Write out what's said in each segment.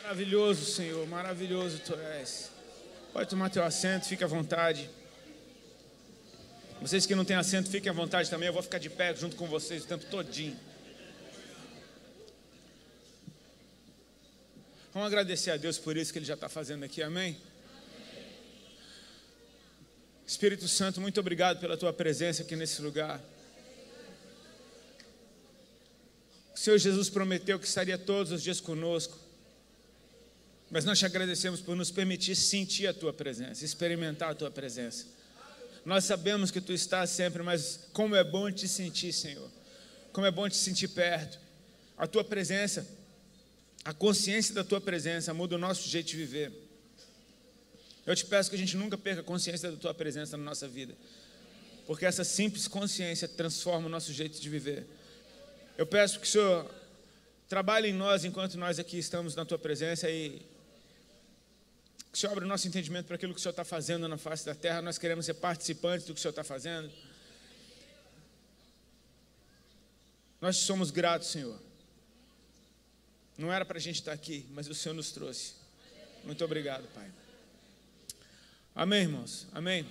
Maravilhoso, Senhor, maravilhoso Tu és. Pode tomar teu assento, fique à vontade. Vocês que não têm assento, fiquem à vontade também. Eu vou ficar de pé junto com vocês o tempo todinho. Vamos agradecer a Deus por isso que Ele já está fazendo aqui, amém? Espírito Santo, muito obrigado pela Tua presença aqui nesse lugar. O Senhor Jesus prometeu que estaria todos os dias conosco. Mas nós te agradecemos por nos permitir sentir a Tua presença, experimentar a Tua presença. Nós sabemos que Tu estás sempre, mas como é bom te sentir, Senhor. Como é bom te sentir perto. A Tua presença, a consciência da Tua presença muda o nosso jeito de viver. Eu te peço que a gente nunca perca a consciência da Tua presença na nossa vida. Porque essa simples consciência transforma o nosso jeito de viver. Eu peço que o Senhor trabalhe em nós enquanto nós aqui estamos na Tua presença e que o Senhor abra o nosso entendimento para aquilo que o Senhor está fazendo na face da terra. Nós queremos ser participantes do que o Senhor está fazendo. Nós te somos gratos, Senhor. Não era para a gente estar aqui, mas o Senhor nos trouxe. Muito obrigado, Pai. Amém, irmãos? Amém?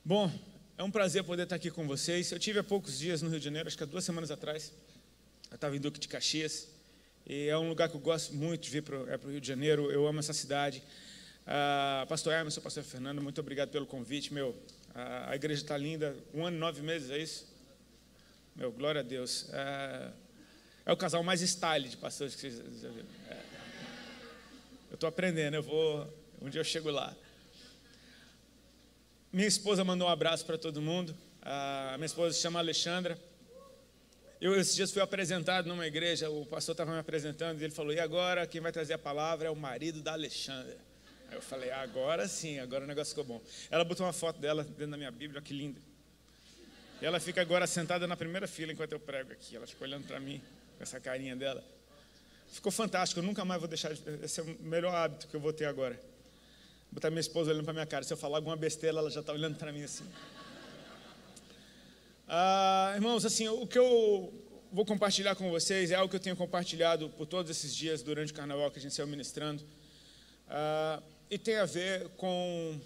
Bom, é um prazer poder estar aqui com vocês. Eu tive há poucos dias no Rio de Janeiro, acho que há 2 semanas atrás. Eu estava em Duque de Caxias. E é um lugar que eu gosto muito de vir para o Rio de Janeiro. Eu amo essa cidade. Pastor Emerson, pastor Fernando, muito obrigado pelo convite. A igreja está linda. 1 ano e 9 meses, é isso? Glória a Deus. É o casal mais style de pastores que vocês já viram. Eu estou aprendendo, um dia eu chego lá. Minha esposa mandou um abraço para todo mundo. Minha esposa se chama Alexandra. Esses dias fui apresentado numa igreja, o pastor estava me apresentando e ele falou, e agora quem vai trazer a palavra é o marido da Alexandra. Aí eu falei, agora sim, agora o negócio ficou bom. Ela botou uma foto dela dentro da minha Bíblia, que linda. E ela fica agora sentada na primeira fila enquanto eu prego aqui. Ela fica olhando para mim com essa carinha dela. Ficou fantástico, eu nunca mais vou deixar, esse é o melhor hábito que eu vou ter agora. Botar minha esposa olhando para minha cara, se eu falar alguma besteira, ela já está olhando para mim assim. Irmãos, assim, o que eu vou compartilhar com vocês é algo que eu tenho compartilhado por todos esses dias durante o carnaval que a gente saiu ministrando, e tem a ver com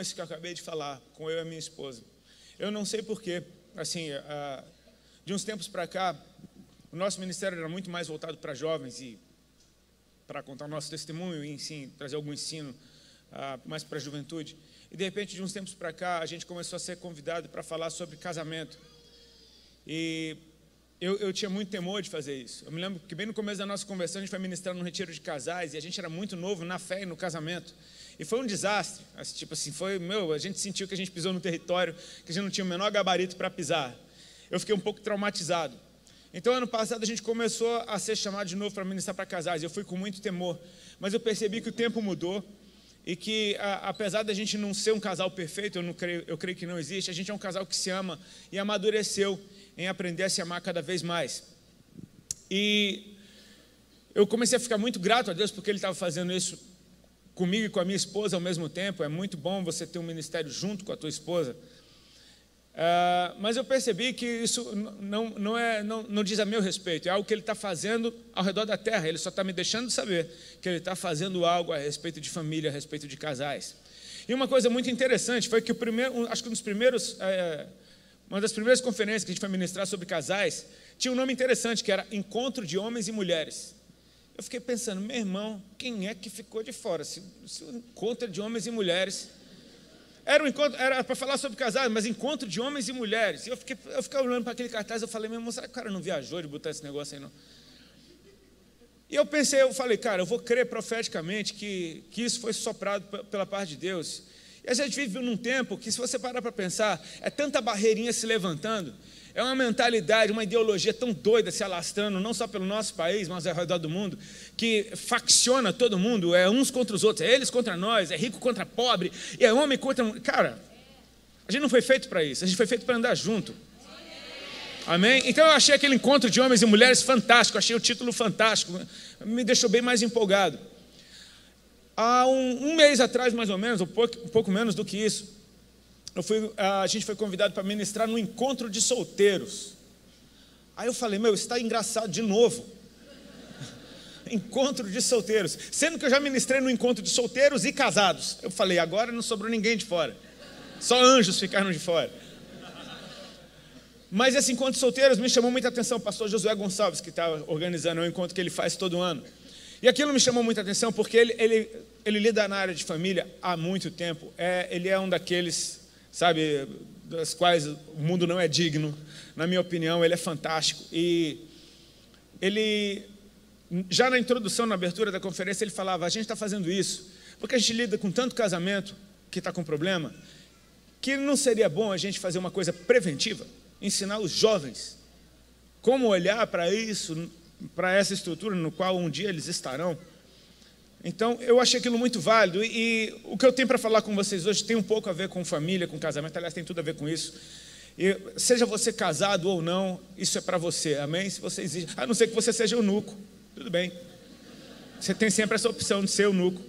isso que eu acabei de falar, com eu e a minha esposa. Eu não sei porquê, assim, de uns tempos para cá, o nosso ministério era muito mais voltado para jovens e para contar o nosso testemunho e, sim, trazer algum ensino mais para a juventude. E, de repente, de uns tempos para cá, a gente começou a ser convidado para falar sobre casamento. E eu tinha muito temor de fazer isso. Eu me lembro que bem no começo da nossa conversão, a gente foi ministrar num retiro de casais, e a gente era muito novo na fé e no casamento. E foi um desastre. Tipo assim, a gente sentiu que a gente pisou no território, que a gente não tinha o menor gabarito para pisar. Eu fiquei um pouco traumatizado. Então, ano passado, a gente começou a ser chamado de novo para ministrar para casais. Eu fui com muito temor. Mas eu percebi que o tempo mudou. E que, apesar da gente não ser um casal perfeito, eu creio que não existe, a gente é um casal que se ama e amadureceu em aprender a se amar cada vez mais. E eu comecei a ficar muito grato a Deus porque Ele estava fazendo isso comigo e com a minha esposa ao mesmo tempo. É muito bom você ter um ministério junto com a tua esposa. Mas eu percebi que isso não diz a meu respeito, é algo que Ele está fazendo ao redor da terra. Ele só está me deixando saber que Ele está fazendo algo a respeito de família, a respeito de casais. E uma coisa muito interessante foi que acho que uma das primeiras conferências que a gente foi ministrar sobre casais tinha um nome interessante, que era Encontro de Homens e Mulheres. Eu fiquei pensando, meu irmão, quem é que ficou de fora? Se o encontro de homens e mulheres... Era para falar sobre casais, mas encontro de homens e mulheres. E eu fiquei olhando para aquele cartaz, eu falei, meu irmão, será que o cara não viajou de botar esse negócio aí, não? E eu falei, cara, eu vou crer profeticamente que isso foi soprado pela parte de Deus. E a gente vive num tempo que, se você parar para pensar, é tanta barreirinha se levantando, é uma mentalidade, uma ideologia tão doida se alastrando, não só pelo nosso país, mas ao redor do mundo, que facciona todo mundo, é uns contra os outros, é eles contra nós, é rico contra pobre, e é homem contra... Cara, a gente não foi feito para isso, a gente foi feito para andar junto. Amém? Então eu achei aquele encontro de homens e mulheres fantástico, achei o título fantástico, me deixou bem mais empolgado. Há um mês atrás, mais ou menos, um pouco menos do que isso, a gente foi convidado para ministrar no encontro de solteiros. Aí eu falei, isso está engraçado de novo. encontro de solteiros, sendo que eu já ministrei no encontro de solteiros e casados. Eu falei, agora não sobrou ninguém de fora, só anjos ficaram de fora. Mas esse encontro de solteiros me chamou muita atenção. O pastor Josué Gonçalves, que está organizando, é um encontro que ele faz todo ano. E aquilo me chamou muita atenção porque ele lida na área de família há muito tempo. Ele é um daqueles, sabe, das quais o mundo não é digno. Na minha opinião, ele é fantástico. E ele, já na introdução, na abertura da conferência, ele falava, a gente está fazendo isso porque a gente lida com tanto casamento que está com problema, que não seria bom a gente fazer uma coisa preventiva, ensinar os jovens como olhar para isso, para essa estrutura no qual um dia eles estarão. Então, eu achei aquilo muito válido, e o que eu tenho para falar com vocês hoje tem um pouco a ver com família, com casamento, aliás, tem tudo a ver com isso. E, seja você casado ou não, isso é para você, amém? Se você exige, a não ser que você seja eunuco, tudo bem. Você tem sempre essa opção de ser eunuco.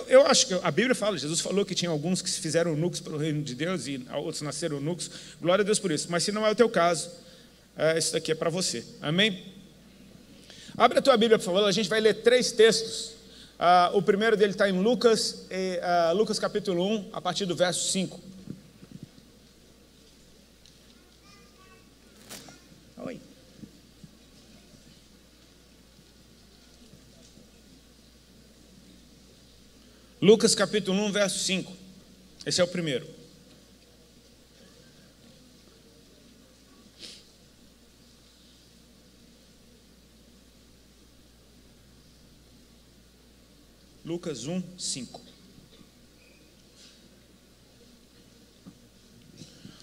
Eu acho que a Bíblia fala, Jesus falou que tinha alguns que se fizeram eunucos pelo reino de Deus e outros nasceram eunucos, glória a Deus por isso. Mas se não é o teu caso, isso daqui é para você, amém? Abre a tua Bíblia, por favor, a gente vai ler 3 textos. O primeiro dele está em Lucas, Lucas capítulo 1, a partir do verso 5. Oi. Lucas capítulo 1, verso 5. Esse é o primeiro. Lucas 1, 5.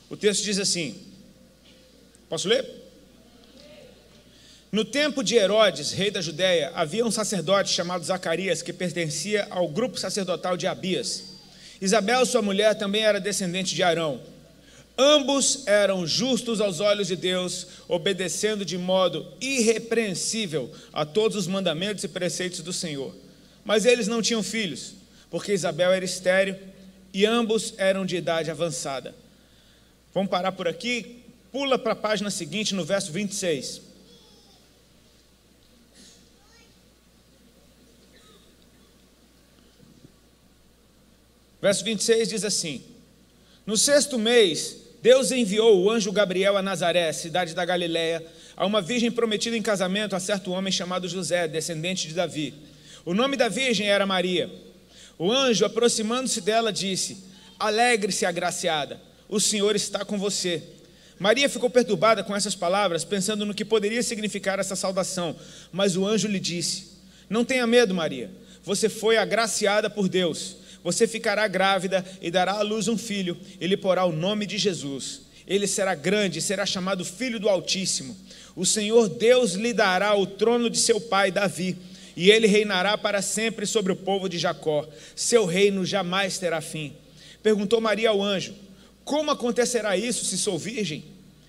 O texto diz assim, posso ler? No tempo de Herodes, rei da Judéia, havia um sacerdote chamado Zacarias, que pertencia ao grupo sacerdotal de Abias. Isabel, sua mulher, também era descendente de Arão. Ambos eram justos aos olhos de Deus, obedecendo de modo irrepreensível a todos os mandamentos e preceitos do Senhor. Mas eles não tinham filhos, porque Isabel era estéril e ambos eram de idade avançada. Vamos parar por aqui, pula para a página seguinte, no verso 26. Verso 26 diz assim: no 6º mês, Deus enviou o anjo Gabriel a Nazaré, cidade da Galiléia, a uma virgem prometida em casamento a certo homem chamado José, descendente de Davi. O nome da virgem era Maria. O anjo, aproximando-se dela, disse: alegre-se, agraciada, o Senhor está com você. Maria ficou perturbada com essas palavras, pensando no que poderia significar essa saudação. Mas o anjo lhe disse: não tenha medo, Maria, você foi agraciada por Deus. Você ficará grávida e dará à luz um filho, e lhe porá o nome de Jesus. Ele será grande e será chamado Filho do Altíssimo. O Senhor Deus lhe dará o trono de seu pai Davi, e ele reinará para sempre sobre o povo de Jacó. Seu reino jamais terá fim. Perguntou Maria ao anjo: como acontecerá isso se sou virgem?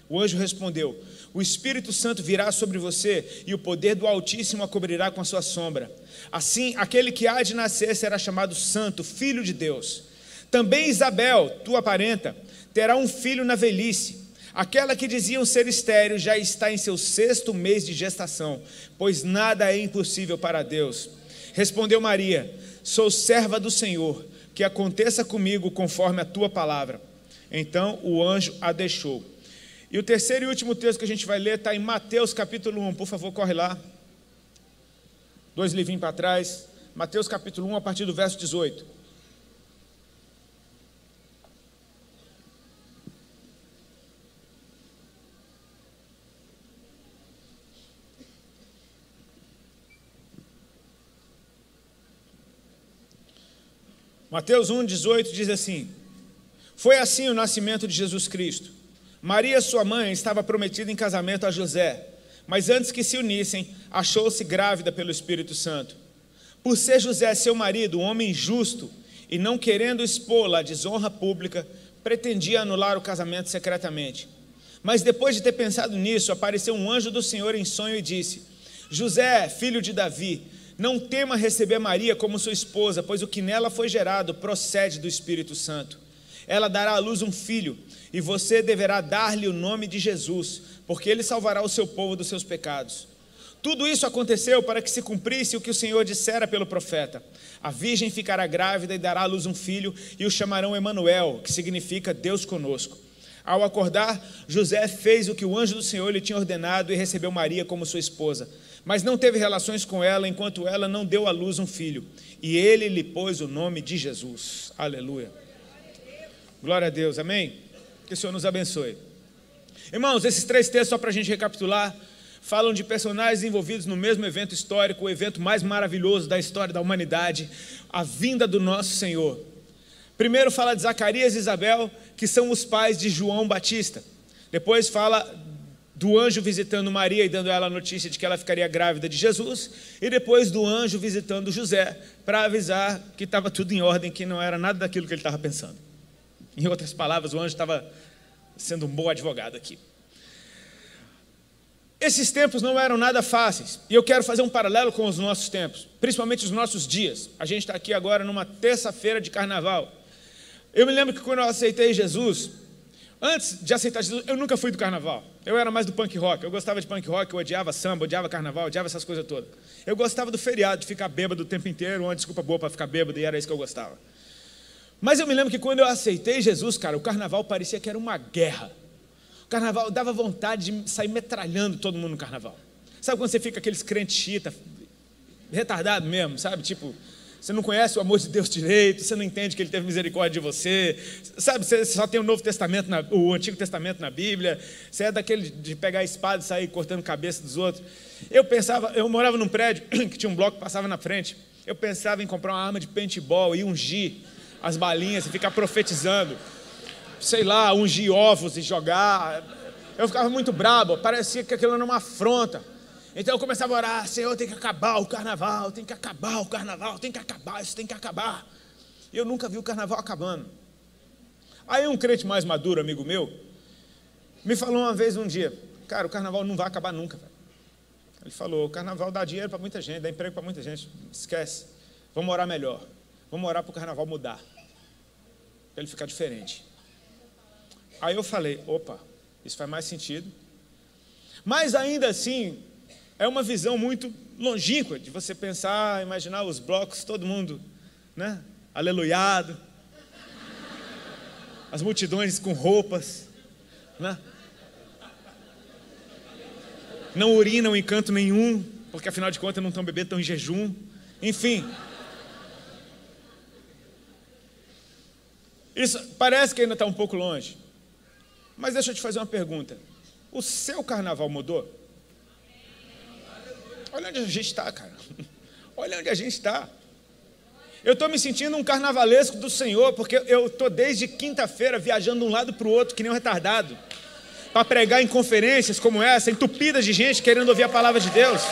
O anjo respondeu: o Espírito Santo virá sobre você, e o poder do Altíssimo a cobrirá com a sua sombra. Assim, aquele que há de nascer será chamado Santo, Filho de Deus. Também Isabel, tua parenta, terá um filho na velhice. Aquela que diziam ser estéril já está em seu 6º mês de gestação, pois nada é impossível para Deus. Respondeu Maria: sou serva do Senhor, que aconteça comigo conforme a tua palavra. Então o anjo a deixou. E o terceiro e último texto que a gente vai ler está em Mateus capítulo 1, por favor, corre lá. 2 livrinhos para trás, Mateus capítulo 1, a partir do verso 18. Mateus 1, 18 diz assim: foi assim o nascimento de Jesus Cristo. Maria, sua mãe, estava prometida em casamento a José, mas antes que se unissem, achou-se grávida pelo Espírito Santo. Por ser José seu marido, um homem justo, e não querendo expô-la à desonra pública, pretendia anular o casamento secretamente. Mas depois de ter pensado nisso, apareceu um anjo do Senhor em sonho e disse: José, filho de Davi, não tema receber Maria como sua esposa, pois o que nela foi gerado procede do Espírito Santo. Ela dará à luz um filho, e você deverá dar-lhe o nome de Jesus, porque ele salvará o seu povo dos seus pecados. Tudo isso aconteceu para que se cumprisse o que o Senhor dissera pelo profeta: a virgem ficará grávida e dará à luz um filho, e o chamarão Emanuel, que significa Deus conosco. Ao acordar, José fez o que o anjo do Senhor lhe tinha ordenado e recebeu Maria como sua esposa. Mas não teve relações com ela enquanto ela não deu à luz um filho. E ele lhe pôs o nome de Jesus. Aleluia. Glória a Deus, amém? Que o Senhor nos abençoe. Irmãos, esses 3 textos, só para a gente recapitular, falam de personagens envolvidos no mesmo evento histórico, o evento mais maravilhoso da história da humanidade, a vinda do nosso Senhor. Primeiro fala de Zacarias e Isabel, que são os pais de João Batista. Depois fala do anjo visitando Maria e dando a ela a notícia de que ela ficaria grávida de Jesus. E depois do anjo visitando José, para avisar que estava tudo em ordem, que não era nada daquilo que ele estava pensando. Em outras palavras, o anjo estava sendo um bom advogado aqui. Esses tempos não eram nada fáceis, e eu quero fazer um paralelo com os nossos tempos, principalmente os nossos dias. A gente está aqui agora numa terça-feira de carnaval. Eu me lembro que quando eu aceitei Jesus, antes de aceitar Jesus, eu nunca fui do carnaval. Eu era mais do punk rock, eu gostava de punk rock, eu odiava samba, odiava carnaval, odiava essas coisas todas. Eu gostava do feriado, de ficar bêbado o tempo inteiro, uma desculpa boa para ficar bêbado, e era isso que eu gostava. Mas eu me lembro que quando eu aceitei Jesus, cara, o carnaval parecia que era uma guerra. O carnaval dava vontade de sair metralhando todo mundo no carnaval. Sabe quando você fica aqueles crentes chita, retardado mesmo, sabe? Tipo, você não conhece o amor de Deus direito, você não entende que Ele teve misericórdia de você, sabe? Você só tem o Novo Testamento, o Antigo Testamento na Bíblia, você é daquele de pegar a espada e sair cortando a cabeça dos outros. Eu morava num prédio que tinha um bloco que passava na frente, eu pensava em comprar uma arma de paintball e ungir as balinhas e ficar profetizando, sei lá, ungir ovos e jogar. Eu ficava muito brabo, parecia que aquilo era uma afronta. Então eu começava a orar: Senhor, tem que acabar o carnaval, tem que acabar o carnaval, tem que acabar, isso tem que acabar. E eu nunca vi o carnaval acabando. Aí um crente mais maduro, amigo meu, me falou uma vez, um dia: cara, o carnaval não vai acabar nunca, velho. Ele falou: o carnaval dá dinheiro para muita gente, dá emprego para muita gente, esquece, vamos orar melhor, vamos orar para o carnaval mudar, para ele ficar diferente. Aí eu falei: opa, isso faz mais sentido. Mas ainda assim, é uma visão muito longínqua de você pensar, imaginar os blocos, todo mundo, né, aleluiado, as multidões com roupas, né, não urinam em canto nenhum, porque afinal de contas não estão bebendo, estão em jejum, enfim. Isso parece que ainda está um pouco longe, mas deixa eu te fazer uma pergunta: o seu carnaval mudou? Olha onde a gente está, cara. Olha onde a gente está. Eu estou me sentindo um carnavalesco do Senhor, porque eu estou desde quinta-feira viajando de um lado para o outro, que nem um retardado, para pregar em conferências como essa, entupidas de gente querendo ouvir a palavra de Deus.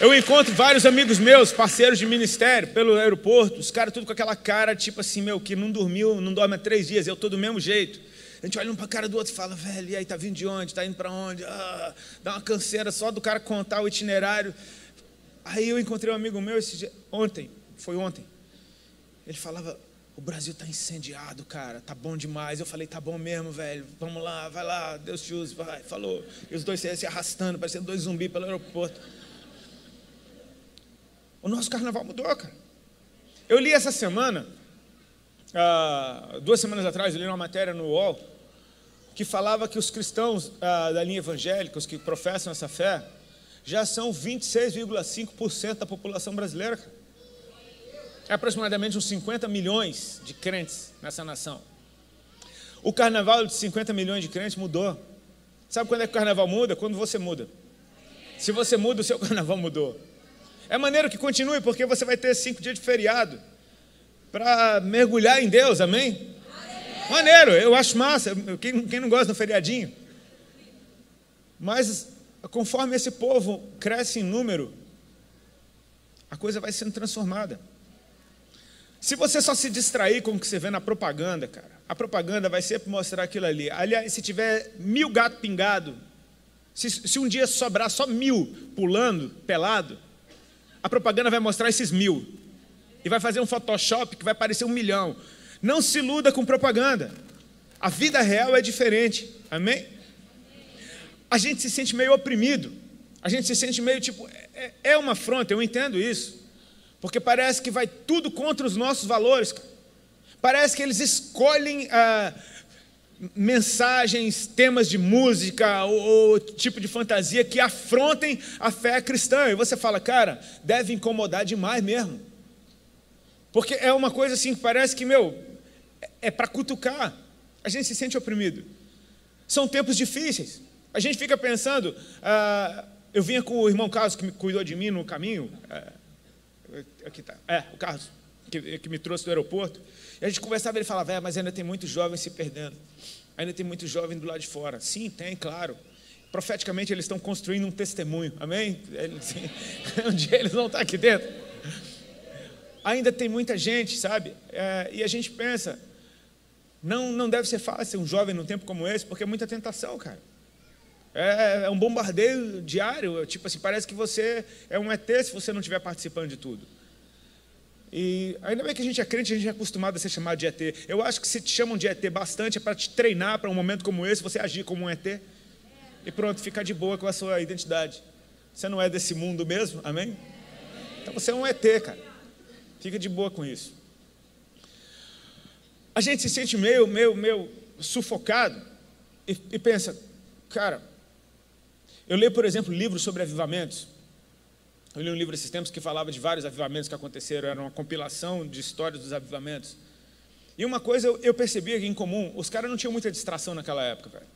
Eu encontro vários amigos meus, parceiros de ministério, pelo aeroporto, os caras tudo com aquela cara, tipo assim, meu, que não dormiu, não dorme há 3 dias, eu estou do mesmo jeito. A gente olha um para a cara do outro e fala: velho, e aí, tá vindo de onde? Tá indo para onde? Ah, dá uma canseira só do cara contar o itinerário. Aí eu encontrei um amigo meu esse dia, ontem. Ele falava: o Brasil está incendiado, cara, tá bom demais. Eu falei: tá bom mesmo, velho, vamos lá, vai lá, Deus te use, vai. Falou. E os dois se arrastando, parecendo 2 zumbis pelo aeroporto. O nosso carnaval mudou, cara. Eu li essa semana, 2 semanas atrás, eu li uma matéria no UOL, que falava que os cristãos da linha evangélica, os que professam essa fé, já são 26,5% da população brasileira. É aproximadamente uns 50 milhões de crentes nessa nação. O carnaval de 50 milhões de crentes mudou. Sabe quando é que o carnaval muda? Quando você muda. Se você muda, o seu carnaval mudou. É maneiro que continue, porque você vai ter 5 dias de feriado para mergulhar em Deus, amém? Maneiro, eu acho massa. Quem não gosta do feriadinho? Mas conforme esse povo cresce em número, a coisa vai sendo transformada. Se você só se distrair com o que você vê na propaganda, cara, a propaganda vai sempre mostrar aquilo ali. Aliás, se tiver 1000 gatos pingados, se um dia sobrar só 1000 pulando, pelado, a propaganda vai mostrar esses 1000 e vai fazer um Photoshop que vai parecer 1 milhão. Não se iluda com propaganda. A vida real é diferente, amém? a gente se sente meio oprimido, a gente se sente meio tipo, é uma afronta, eu entendo isso, porque parece que vai tudo contra os nossos valores, parece que eles escolhem mensagens, temas de música ou tipo de fantasia que afrontem a fé cristã, e você fala, cara, deve incomodar demais mesmo, porque é uma coisa assim que parece que, é para cutucar, a gente se sente oprimido, são tempos difíceis, a gente fica pensando, eu vinha com o irmão Carlos, que cuidou de mim no caminho, aqui tá, o Carlos, que me trouxe do aeroporto, e a gente conversava, ele falava, mas ainda tem muitos jovens se perdendo, ainda tem muitos jovens do lado de fora. Sim, tem, claro. Profeticamente eles estão construindo um testemunho, amém? Um dia eles vão estar aqui dentro. Ainda tem muita gente, sabe? E a gente pensa, não deve ser fácil um jovem num tempo como esse, porque é muita tentação, cara. É um bombardeio diário, tipo assim, parece que você é um ET se você não estiver participando de tudo. E ainda bem que a gente é crente, a gente é acostumado a ser chamado de ET. Eu acho que se te chamam de ET bastante é para te treinar para um momento como esse, você agir como um ET. E pronto, ficar de boa com a sua identidade. Você não é desse mundo mesmo, amém? Então você é um ET, cara. Fica de boa com isso. A gente se sente meio sufocado e pensa, cara, eu leio, por exemplo, livros sobre avivamentos. Eu li um livro esses tempos que falava de vários avivamentos que aconteceram, era uma compilação de histórias dos avivamentos. E uma coisa eu percebia que em comum, os caras não tinham muita distração naquela época, velho.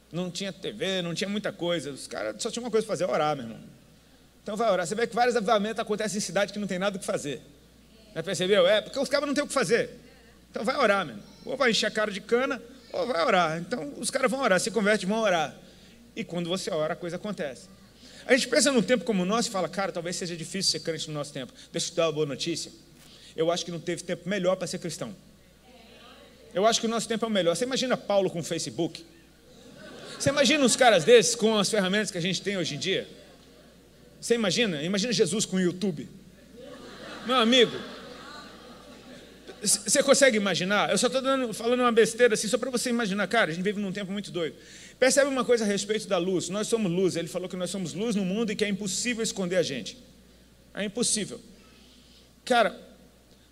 Não tinha TV, não tinha muita coisa, os caras só tinham uma coisa para fazer, orar, meu irmão. Então vai orar. Você vê que vários avivamentos acontecem em cidades que não tem nada o que fazer. Já percebeu? Porque os caras não têm o que fazer. Então vai orar, meu irmão. Ou vai encher a cara de cana, ou vai orar. Então os caras vão orar, se convertem, vão orar. E quando você ora, a coisa acontece. A gente pensa num tempo como o nosso e fala, cara, talvez seja difícil ser crente no nosso tempo. Deixa eu te dar uma boa notícia. Eu acho que não teve tempo melhor para ser cristão. Eu acho que o nosso tempo é o melhor. Você imagina Paulo com o Facebook? Você imagina uns caras desses com as ferramentas que a gente tem hoje em dia? Você imagina? Imagina Jesus com o YouTube. Meu amigo, você consegue imaginar? Eu só estou falando uma besteira assim, só para você imaginar. Cara, a gente vive num tempo muito doido. Percebe uma coisa a respeito da luz. Nós somos luz. Ele falou que nós somos luz no mundo e que é impossível esconder a gente. É impossível. Cara,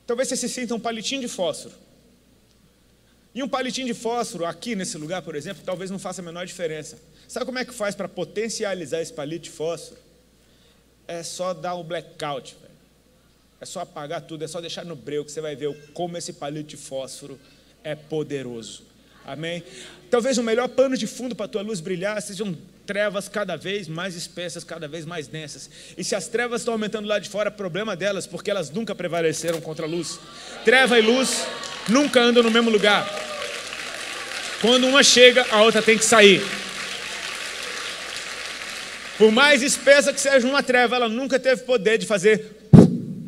talvez você se sinta um palitinho de fósforo. E um palitinho de fósforo aqui nesse lugar, por exemplo, talvez não faça a menor diferença. Sabe como é que faz para potencializar esse palito de fósforo? É só dar um blackout, velho. É só apagar tudo, é só deixar no breu que você vai ver como esse palito de fósforo é poderoso. Amém? Talvez o melhor pano de fundo para a tua luz brilhar sejam trevas cada vez mais espessas, cada vez mais densas. E se as trevas estão aumentando lá de fora, problema delas, porque elas nunca prevaleceram contra a luz. Treva e luz nunca andam no mesmo lugar. Quando uma chega, a outra tem que sair. Por mais espessa que seja uma treva, ela nunca teve poder de fazer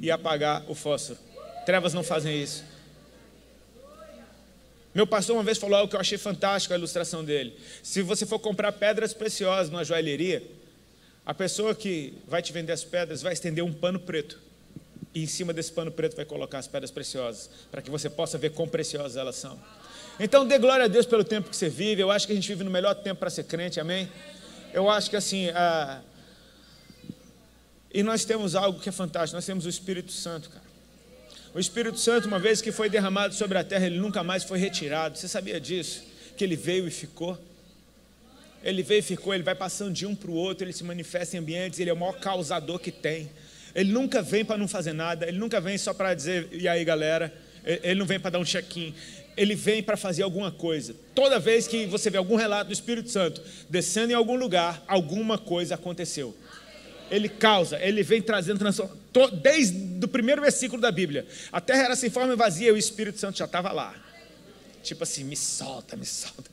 e apagar o fósforo. Trevas não fazem isso. Meu pastor uma vez falou algo que eu achei fantástico, a ilustração dele. Se você for comprar pedras preciosas numa joalheria, a pessoa que vai te vender as pedras vai estender um pano preto. E em cima desse pano preto vai colocar as pedras preciosas, para que você possa ver quão preciosas elas são. Então dê glória a Deus pelo tempo que você vive. Eu acho que a gente vive no melhor tempo para ser crente, amém? Eu acho que assim, e nós temos algo que é fantástico, nós temos o Espírito Santo, cara. O Espírito Santo, uma vez que foi derramado sobre a terra, ele nunca mais foi retirado. Você sabia disso? Que ele veio e ficou? Ele veio e ficou, ele vai passando de um para o outro, ele se manifesta em ambientes, ele é o maior causador que tem. Ele nunca vem para não fazer nada, ele nunca vem só para dizer, e aí galera, ele não vem para dar um check-in, ele vem para fazer alguma coisa. Toda vez que você vê algum relato do Espírito Santo descendo em algum lugar, alguma coisa aconteceu. Ele causa, ele vem trazendo transformação. Desde o primeiro versículo da Bíblia, a terra era sem forma e vazia e o Espírito Santo já estava lá. Tipo assim, me solta, me solta.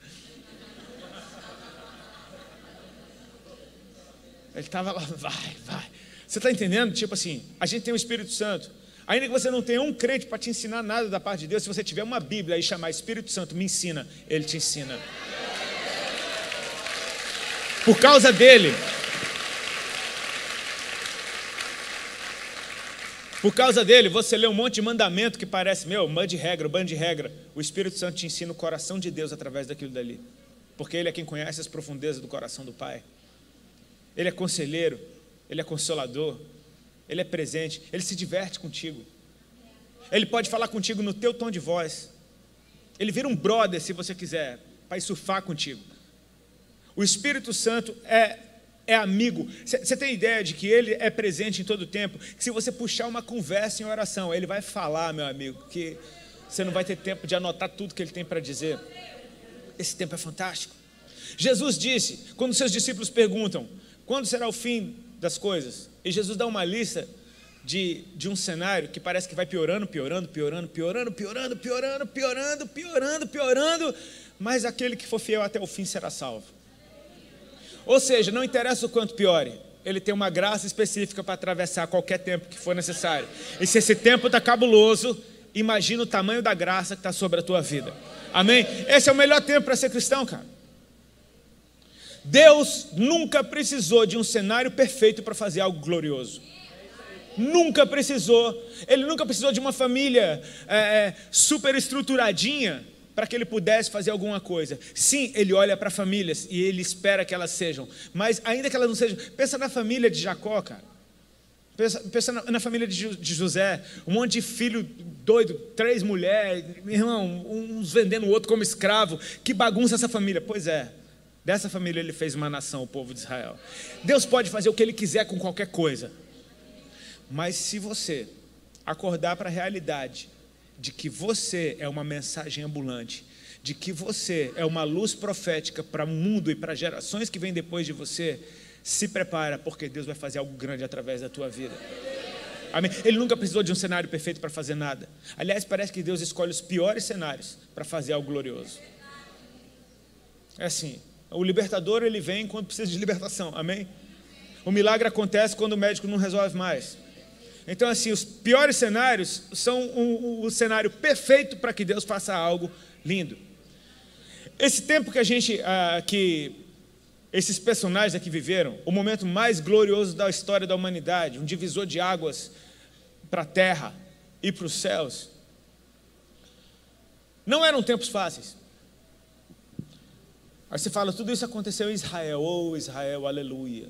Ele estava lá, vai. Você está entendendo? Tipo assim, a gente tem o Espírito Santo. Ainda que você não tenha um crente para te ensinar nada da parte de Deus, se você tiver uma Bíblia e chamar Espírito Santo, me ensina, ele te ensina. Por causa dele, você lê um monte de mandamento que parece, bando de regra. O Espírito Santo te ensina o coração de Deus através daquilo dali. porque Ele é quem conhece as profundezas do coração do Pai. Ele é conselheiro, Ele é consolador, Ele é presente, Ele se diverte contigo. Ele pode falar contigo no teu tom de voz. Ele vira um brother, se você quiser, para ir surfar contigo. O Espírito Santo é amigo. Você tem ideia de que Ele é presente em todo o tempo? Que se você puxar uma conversa em oração, Ele vai falar, meu amigo, que você não vai ter tempo de anotar tudo que Ele tem para dizer. Esse tempo é fantástico. Jesus disse, quando seus discípulos perguntam, quando será o fim das coisas? E Jesus dá uma lista de um cenário que parece que vai piorando, mas aquele que for fiel até o fim será salvo. Ou seja, não interessa o quanto piore, Ele tem uma graça específica para atravessar qualquer tempo que for necessário. E se esse tempo está cabuloso, imagina o tamanho da graça que está sobre a tua vida. Amém? Esse é o melhor tempo para ser cristão, cara. Deus nunca precisou de um cenário perfeito para fazer algo glorioso. Nunca precisou. Ele nunca precisou de uma família super estruturadinha para que Ele pudesse fazer alguma coisa. Sim, Ele olha para famílias e Ele espera que elas sejam. Mas ainda que elas não sejam, pensa na família de Jacó, cara. Pensa na família de José, um monte de filho doido, 3 mulheres, irmão, uns vendendo o outro como escravo. Que bagunça essa família. Pois é. Dessa família Ele fez uma nação, o povo de Israel. Deus pode fazer o que Ele quiser com qualquer coisa. Mas se você acordar para a realidade de que você é uma mensagem ambulante, de que você é uma luz profética para o mundo e para gerações que vêm depois de você, se prepara, porque Deus vai fazer algo grande através da tua vida. Amém? Ele nunca precisou de um cenário perfeito para fazer nada. Aliás, parece que Deus escolhe os piores cenários para fazer algo glorioso. É assim. O libertador, ele vem quando precisa de libertação, amém? O milagre acontece quando o médico não resolve mais. Então, assim, os piores cenários são o cenário perfeito para que Deus faça algo lindo. Esse tempo que esses personagens aqui viveram, o momento mais glorioso da história da humanidade, um divisor de águas para a terra e para os céus, não eram tempos fáceis. Aí você fala, tudo isso aconteceu em Israel, oh Israel, aleluia.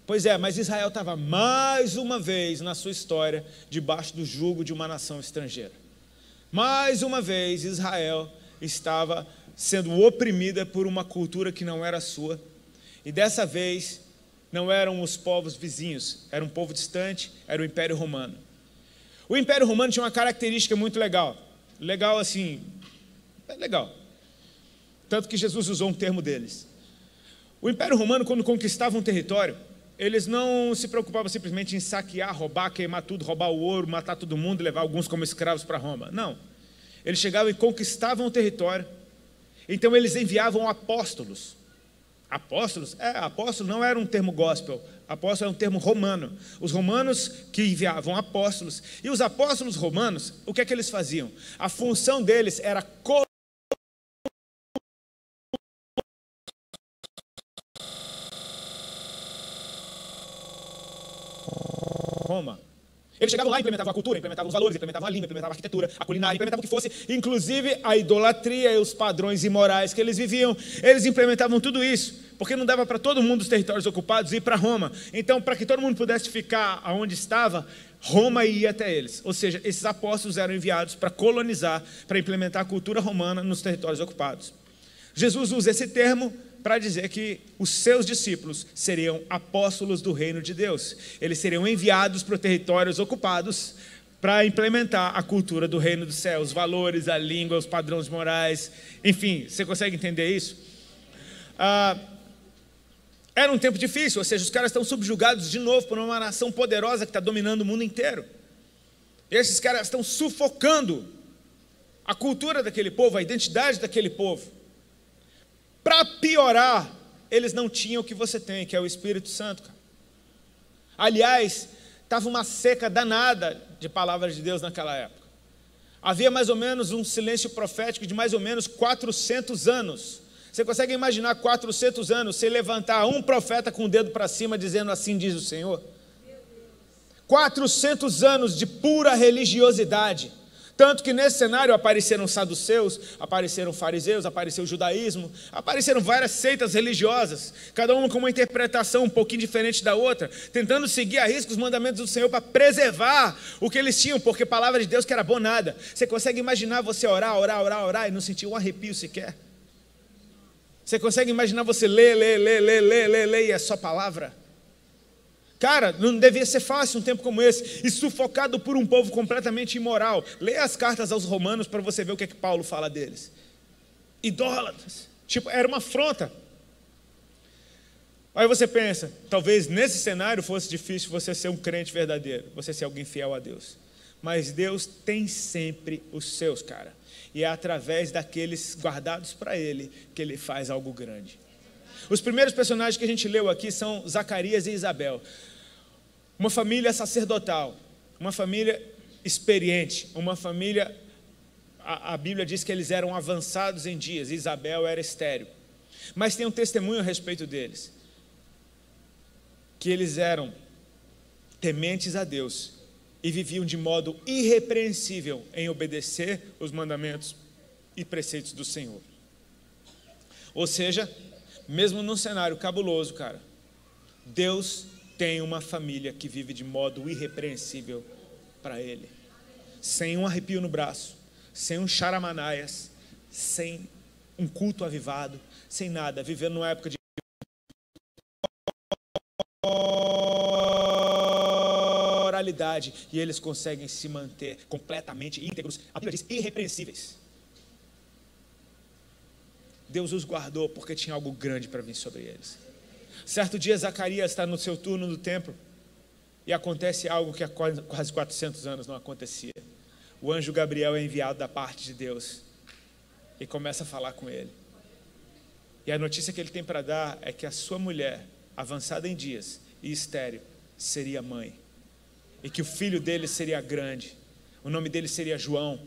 Pois é, mas Israel estava mais uma vez na sua história debaixo do jugo de uma nação estrangeira. Mais uma vez Israel estava sendo oprimida por uma cultura que não era sua. E dessa vez não eram os povos vizinhos, era um povo distante, era o Império Romano. O Império Romano tinha uma característica muito legal. Legal assim, legal. Tanto que Jesus usou um termo deles. O Império Romano, quando conquistava um território, eles não se preocupavam simplesmente em saquear, roubar, queimar tudo, roubar o ouro, matar todo mundo e levar alguns como escravos para Roma. Não. Eles chegavam e conquistavam o território. Então eles enviavam apóstolos. Apóstolos? Apóstolo não era um termo gospel. Apóstolo é um termo romano. Os romanos que enviavam apóstolos. E os apóstolos romanos, o que é que eles faziam? A função deles era Roma. Eles chegavam lá, implementavam a cultura, implementavam os valores, implementavam a língua, implementavam a arquitetura, a culinária, implementavam o que fosse, inclusive a idolatria e os padrões imorais que eles viviam. Eles implementavam tudo isso, porque não dava para todo mundo dos territórios ocupados ir para Roma. Então, para que todo mundo pudesse ficar onde estava, Roma ia até eles. Ou seja, esses apóstolos eram enviados para colonizar, para implementar a cultura romana nos territórios ocupados. Jesus usa esse termo para dizer que os seus discípulos seriam apóstolos do reino de Deus. Eles seriam enviados para territórios ocupados para implementar a cultura do reino dos céus, os valores, a língua, os padrões morais, enfim, você consegue entender isso? Era um tempo difícil, ou seja, os caras estão subjugados de novo por uma nação poderosa que está dominando o mundo inteiro. E esses caras estão sufocando a cultura daquele povo, a identidade daquele povo. Para piorar, eles não tinham o que você tem, que é o Espírito Santo, cara. Aliás, estava uma seca danada de palavras de Deus naquela época. Havia mais ou menos um silêncio profético de mais ou menos 400 anos. Você consegue imaginar 400 anos, sem levantar um profeta com o dedo para cima, dizendo assim diz o Senhor? 400 anos de pura religiosidade. Tanto que nesse cenário apareceram saduceus, apareceram fariseus, apareceu o judaísmo, apareceram várias seitas religiosas, cada uma com uma interpretação um pouquinho diferente da outra, tentando seguir a risco os mandamentos do Senhor para preservar o que eles tinham, porque a palavra de Deus que era boa nada. Você consegue imaginar você orar e não sentir um arrepio sequer? Você consegue imaginar você ler e é só palavra? Cara, não devia ser fácil um tempo como esse, e sufocado por um povo completamente imoral. Leia as cartas aos romanos para você ver o que é que Paulo fala deles. Idólatras. Tipo, era uma afronta. Aí você pensa, talvez nesse cenário fosse difícil você ser um crente verdadeiro, você ser alguém fiel a Deus. Mas Deus tem sempre os seus, cara. E é através daqueles guardados para Ele que Ele faz algo grande. Os primeiros personagens que a gente leu aqui são Zacarias e Isabel. Uma família sacerdotal, uma família experiente, uma família, a Bíblia diz que eles eram avançados em dias, Isabel era estéril. Mas tem um testemunho a respeito deles, que eles eram tementes a Deus e viviam de modo irrepreensível em obedecer os mandamentos e preceitos do Senhor. Ou seja, mesmo num cenário cabuloso, cara, Deus tem uma família que vive de modo irrepreensível para Ele, sem um arrepio no braço, sem um charamanaias, sem um culto avivado, sem nada, vivendo numa época de oralidade, e eles conseguem se manter completamente íntegros, a Bíblia diz irrepreensíveis. Deus os guardou porque tinha algo grande para vir sobre eles. Certo dia, Zacarias está no seu turno do templo e acontece algo que há quase 400 anos não acontecia. O anjo Gabriel é enviado da parte de Deus e começa a falar com ele. E a notícia que ele tem para dar é que a sua mulher, avançada em dias e estéril, seria mãe. E que o filho dele seria grande. O nome dele seria João.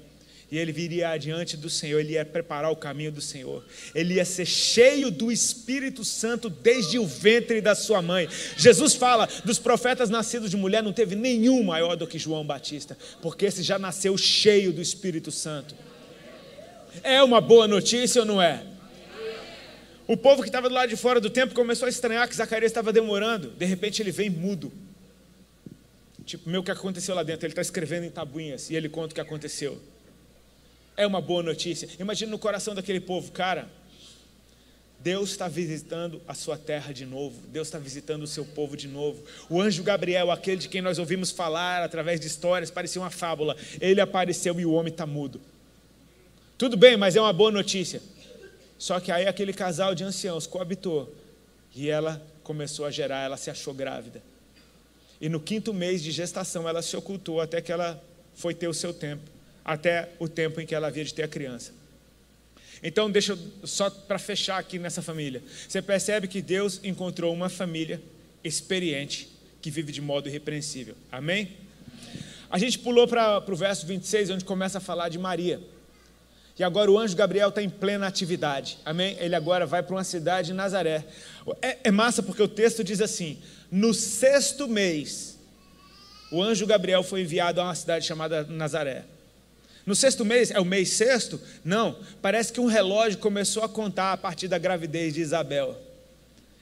E ele viria adiante do Senhor, ele ia preparar o caminho do Senhor. Ele ia ser cheio do Espírito Santo desde o ventre da sua mãe. Jesus fala, dos profetas nascidos de mulher, não teve nenhum maior do que João Batista, porque esse já nasceu cheio do Espírito Santo. É uma boa notícia ou não é? O povo que estava do lado de fora do templo começou a estranhar que Zacarias estava demorando. De repente ele vem mudo. Tipo, meu, o que aconteceu lá dentro? Ele está escrevendo em tabuinhas e ele conta o que aconteceu. É uma boa notícia. Imagina no coração daquele povo, cara, Deus está visitando a sua terra de novo, Deus está visitando o seu povo de novo. O anjo Gabriel, aquele de quem nós ouvimos falar através de histórias, parecia uma fábula, ele apareceu e o homem está mudo. Tudo bem, mas é uma boa notícia. Só que aí aquele casal de anciãos coabitou e ela começou a gerar, ela se achou grávida. E no 5º mês de gestação ela se ocultou até que ela foi ter o seu tempo. Até o tempo em que ela havia de ter a criança. Então, deixa eu, só para fechar aqui nessa família. Você percebe que Deus encontrou uma família experiente, que vive de modo irrepreensível. Amém? A gente pulou para o verso 26, onde começa a falar de Maria. E agora o anjo Gabriel está em plena atividade. Amém? Ele agora vai para uma cidade de Nazaré. É massa porque o texto diz assim, no 6º mês, o anjo Gabriel foi enviado a uma cidade chamada Nazaré. No 6º mês, é o mês 6º? Não, parece que um relógio começou a contar a partir da gravidez de Isabel.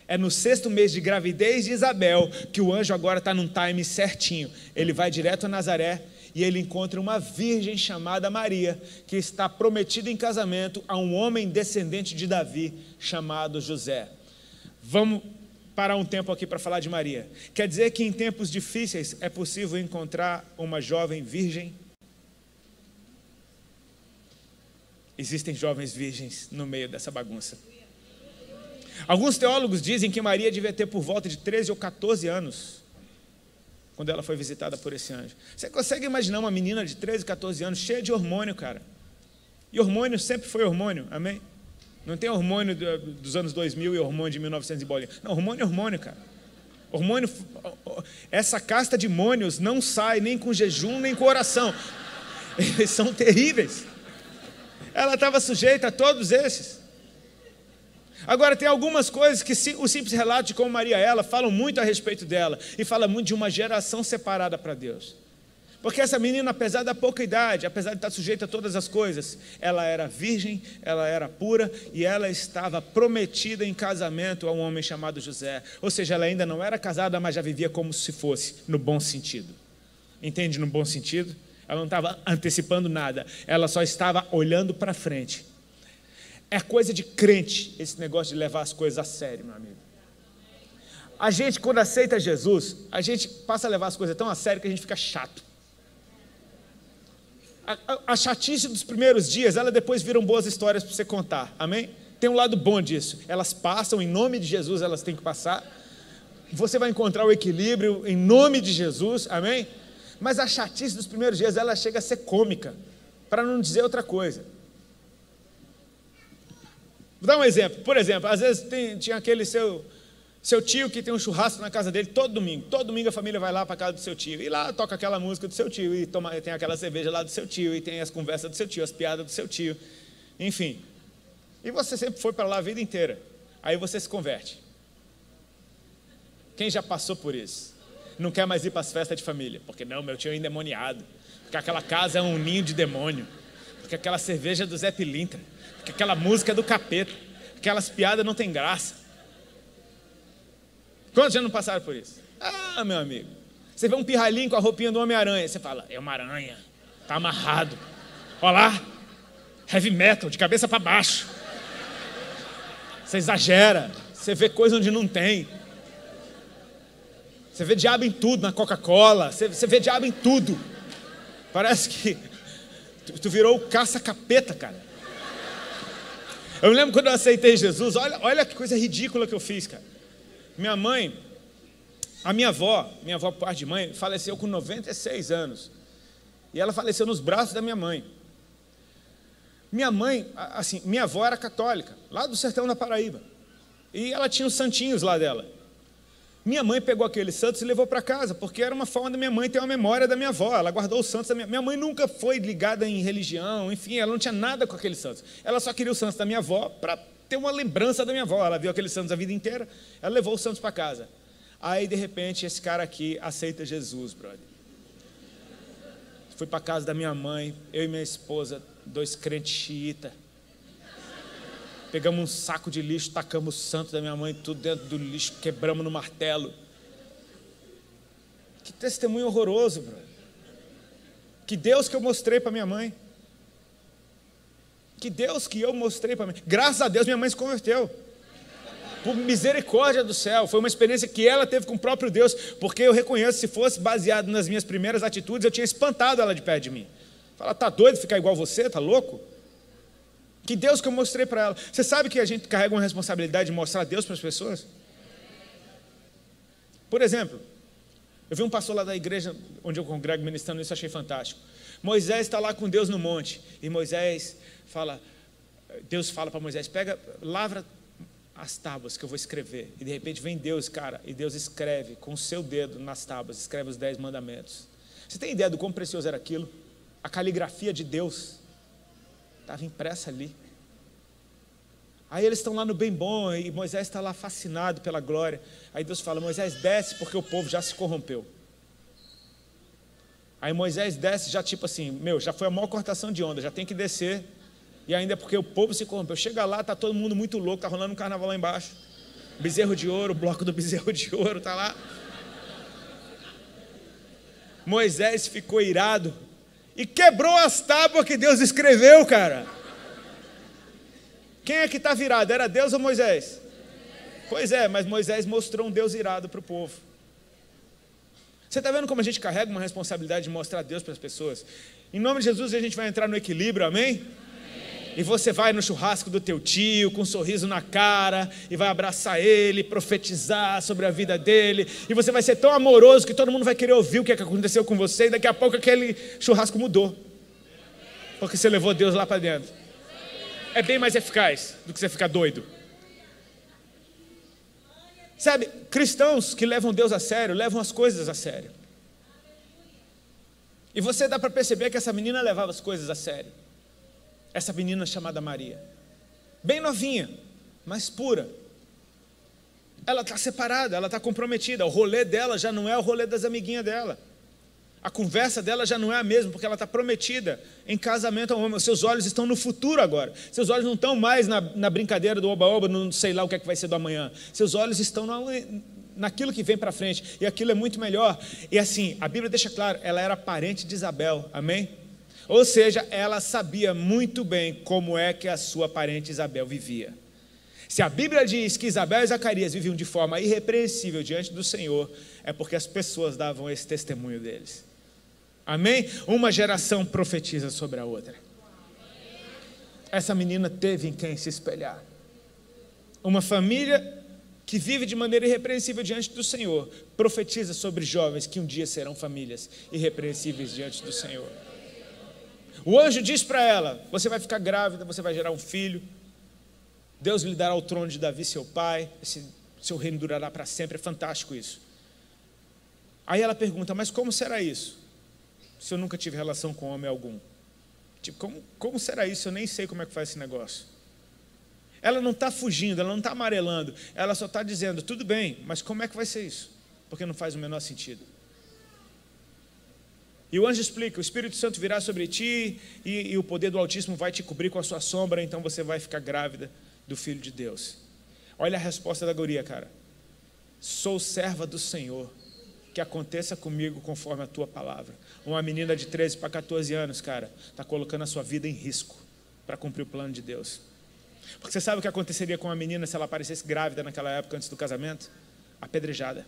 É no 6º mês de gravidez de Isabel que o anjo agora está num time certinho. Ele vai direto a Nazaré e ele encontra uma virgem chamada Maria, que está prometida em casamento a um homem descendente de Davi, chamado José. Vamos parar um tempo aqui para falar de Maria. Quer dizer que em tempos difíceis é possível encontrar uma jovem virgem? Existem jovens virgens no meio dessa bagunça. Alguns teólogos dizem que Maria devia ter por volta de 13 ou 14 anos, quando ela foi visitada por esse anjo. Você consegue imaginar uma menina de 13, 14 anos, cheia de hormônio, cara? E hormônio sempre foi hormônio, amém? Não tem hormônio dos anos 2000 e hormônio de 1900 e bolinha. Não, hormônio é hormônio, cara. Hormônio, essa casta de mônios não sai nem com jejum, nem com oração. Eles são terríveis. Ela estava sujeita a todos esses. Agora, tem algumas coisas que o simples relato de como Maria ela falam muito a respeito dela e fala muito de uma geração separada para Deus. Porque essa menina, apesar da pouca idade, apesar de estar sujeita a todas as coisas, ela era virgem, ela era pura e ela estava prometida em casamento a um homem chamado José. Ou seja, ela ainda não era casada, mas já vivia como se fosse, no bom sentido. Entende? No bom sentido? Ela não estava antecipando nada, ela só estava olhando para frente. É coisa de crente esse negócio de levar as coisas a sério, meu amigo. A gente, quando aceita Jesus, a gente passa a levar as coisas tão a sério que a gente fica chato. A chatice dos primeiros dias, ela depois viram boas histórias para você contar, amém? Tem um lado bom disso, elas passam, em nome de Jesus elas têm que passar, você vai encontrar o equilíbrio em nome de Jesus, amém? Mas a chatice dos primeiros dias, ela chega a ser cômica, para não dizer outra coisa. Vou dar um exemplo, por exemplo, às vezes tinha aquele seu tio que tem um churrasco na casa dele todo domingo a família vai lá para a casa do seu tio, e lá toca aquela música do seu tio, e tem aquela cerveja lá do seu tio, e tem as conversas do seu tio, as piadas do seu tio, enfim. E você sempre foi para lá a vida inteira, aí você se converte. Quem já passou por isso? Não quer mais ir para as festas de família, porque não, meu tio é endemoniado, porque aquela casa é um ninho de demônio, porque aquela cerveja é do Zé Pilintra, porque aquela música é do capeta, aquelas piadas não tem graça. Quantos já não passaram por isso? Ah, meu amigo, você vê um pirralhinho com a roupinha do Homem-Aranha, você fala, é uma aranha, está amarrado, olha lá, heavy metal, de cabeça para baixo. Você exagera, você vê coisa onde não tem. Você vê diabo em tudo, na Coca-Cola, você vê diabo em tudo. Parece que tu virou o caça-capeta, cara. Eu me lembro quando eu aceitei Jesus, olha que coisa ridícula que eu fiz, cara. Minha mãe, a minha avó por parte de mãe, faleceu com 96 anos. E ela faleceu nos braços da minha mãe. Minha mãe, assim, minha avó era católica, lá do sertão da Paraíba. E ela tinha os santinhos lá dela. Minha mãe pegou aqueles santos e levou para casa, porque era uma forma da minha mãe ter uma memória da minha avó. Ela guardou os santos da minha mãe nunca foi ligada em religião, enfim, ela não tinha nada com aqueles santos. Ela só queria os santos da minha avó para ter uma lembrança da minha avó. Ela viu aqueles santos a vida inteira, ela levou os santos para casa. Aí, de repente, esse cara aqui aceita Jesus, brother. Fui para casa da minha mãe, eu e minha esposa, 2 crentes xiita. Pegamos um saco de lixo, tacamos o santo da minha mãe, tudo dentro do lixo, quebramos no martelo. Que testemunho horroroso, brother. Que Deus que eu mostrei para minha mãe. Que Deus que eu mostrei para mim. Graças a Deus minha mãe se converteu. Por misericórdia do céu. Foi uma experiência que ela teve com o próprio Deus. Porque eu reconheço, se fosse baseado nas minhas primeiras atitudes, eu tinha espantado ela de perto de mim. Fala, tá doido ficar igual você? Tá louco? Que Deus que eu mostrei para ela. Você sabe que a gente carrega uma responsabilidade de mostrar Deus para as pessoas? Por exemplo, eu vi um pastor lá da igreja onde eu congrego ministrando isso, achei fantástico. Moisés está lá com Deus no monte. E Deus fala para Moisés, lavra as tábuas que eu vou escrever. E de repente vem Deus, cara, e Deus escreve com o seu dedo nas tábuas, escreve os 10 mandamentos. Você tem ideia do quão precioso era aquilo? A caligrafia de Deus estava impressa ali. Aí eles estão lá no bem bom, e Moisés está lá fascinado pela glória. Aí Deus fala, Moisés desce porque o povo já se corrompeu. Aí Moisés desce já tipo assim, já foi a maior cortação de onda, já tem que descer. E ainda porque o povo se corrompeu. Chega lá, está todo mundo muito louco, está rolando um carnaval lá embaixo. Bezerro de ouro, o bloco do bezerro de ouro está lá. Moisés ficou irado e quebrou as tábuas que Deus escreveu, cara. Quem é que está virado? Era Deus ou Moisés? Pois é, mas Moisés mostrou um Deus irado para o povo. Você está vendo como a gente carrega uma responsabilidade de mostrar Deus para as pessoas? Em nome de Jesus a gente vai entrar no equilíbrio, amém? E você vai no churrasco do teu tio, com um sorriso na cara, e vai abraçar ele, profetizar sobre a vida dele, e você vai ser tão amoroso que todo mundo vai querer ouvir o que aconteceu com você, e daqui a pouco aquele churrasco mudou, porque você levou Deus lá para dentro. É bem mais eficaz do que você ficar doido. Sabe, cristãos que levam Deus a sério, levam as coisas a sério. E você dá para perceber que essa menina levava as coisas a sério. Essa menina chamada Maria, bem novinha, mas pura. Ela está separada, ela está comprometida. O rolê dela já não é o rolê das amiguinhas dela. A conversa dela já não é a mesma, porque ela está prometida em casamento ao homem. Os seus olhos estão no futuro agora. Seus olhos não estão mais na brincadeira do oba-oba, não sei lá o que é que vai ser do amanhã. Seus olhos estão naquilo que vem para frente, e aquilo é muito melhor. E assim, a Bíblia deixa claro, ela era parente de Isabel, amém? Ou seja, ela sabia muito bem como é que a sua parente Isabel vivia. Se a Bíblia diz que Isabel e Zacarias viviam de forma irrepreensível diante do Senhor, é porque as pessoas davam esse testemunho deles. Amém? Uma geração profetiza sobre a outra. Essa menina teve em quem se espelhar. Uma família que vive de maneira irrepreensível diante do Senhor, profetiza sobre jovens que um dia serão famílias irrepreensíveis diante do Senhor. O anjo diz para ela: você vai ficar grávida, você vai gerar um filho, Deus lhe dará o trono de Davi, seu pai, seu reino durará para sempre. É fantástico isso. Aí ela pergunta: mas como será isso, se eu nunca tive relação com homem algum? Tipo, como será isso? Eu nem sei como é que faz esse negócio. Ela não está fugindo, ela não está amarelando, ela só está dizendo: tudo bem, mas como é que vai ser isso? Porque não faz o menor sentido. E o anjo explica: o Espírito Santo virá sobre ti e o poder do Altíssimo vai te cobrir com a sua sombra, então você vai ficar grávida do Filho de Deus. Olha a resposta da guria, cara: sou serva do Senhor, que aconteça comigo conforme a tua palavra. Uma menina de 13 para 14 anos, cara, está colocando a sua vida em risco para cumprir o plano de Deus. Porque você sabe o que aconteceria com uma menina se ela aparecesse grávida naquela época antes do casamento? Apedrejada.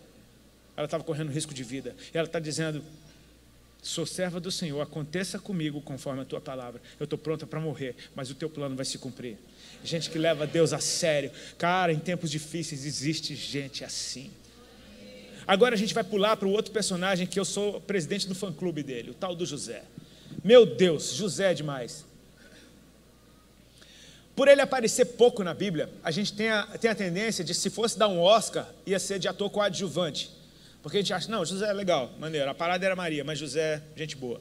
Ela estava correndo risco de vida. E ela está dizendo: sou serva do Senhor, aconteça comigo conforme a tua palavra. Eu estou pronta para morrer, mas o teu plano vai se cumprir. Gente que leva Deus a sério. Cara, em tempos difíceis existe gente assim. Agora a gente vai pular para o outro personagem, que eu sou presidente do fã-clube dele, o tal do José. Meu Deus, José é demais. Por ele aparecer pouco na Bíblia, a gente tem a tendência de, se fosse dar um Oscar, ia ser de ator coadjuvante. Porque a gente acha: não, José é legal, maneiro, a parada era Maria, mas José, gente boa.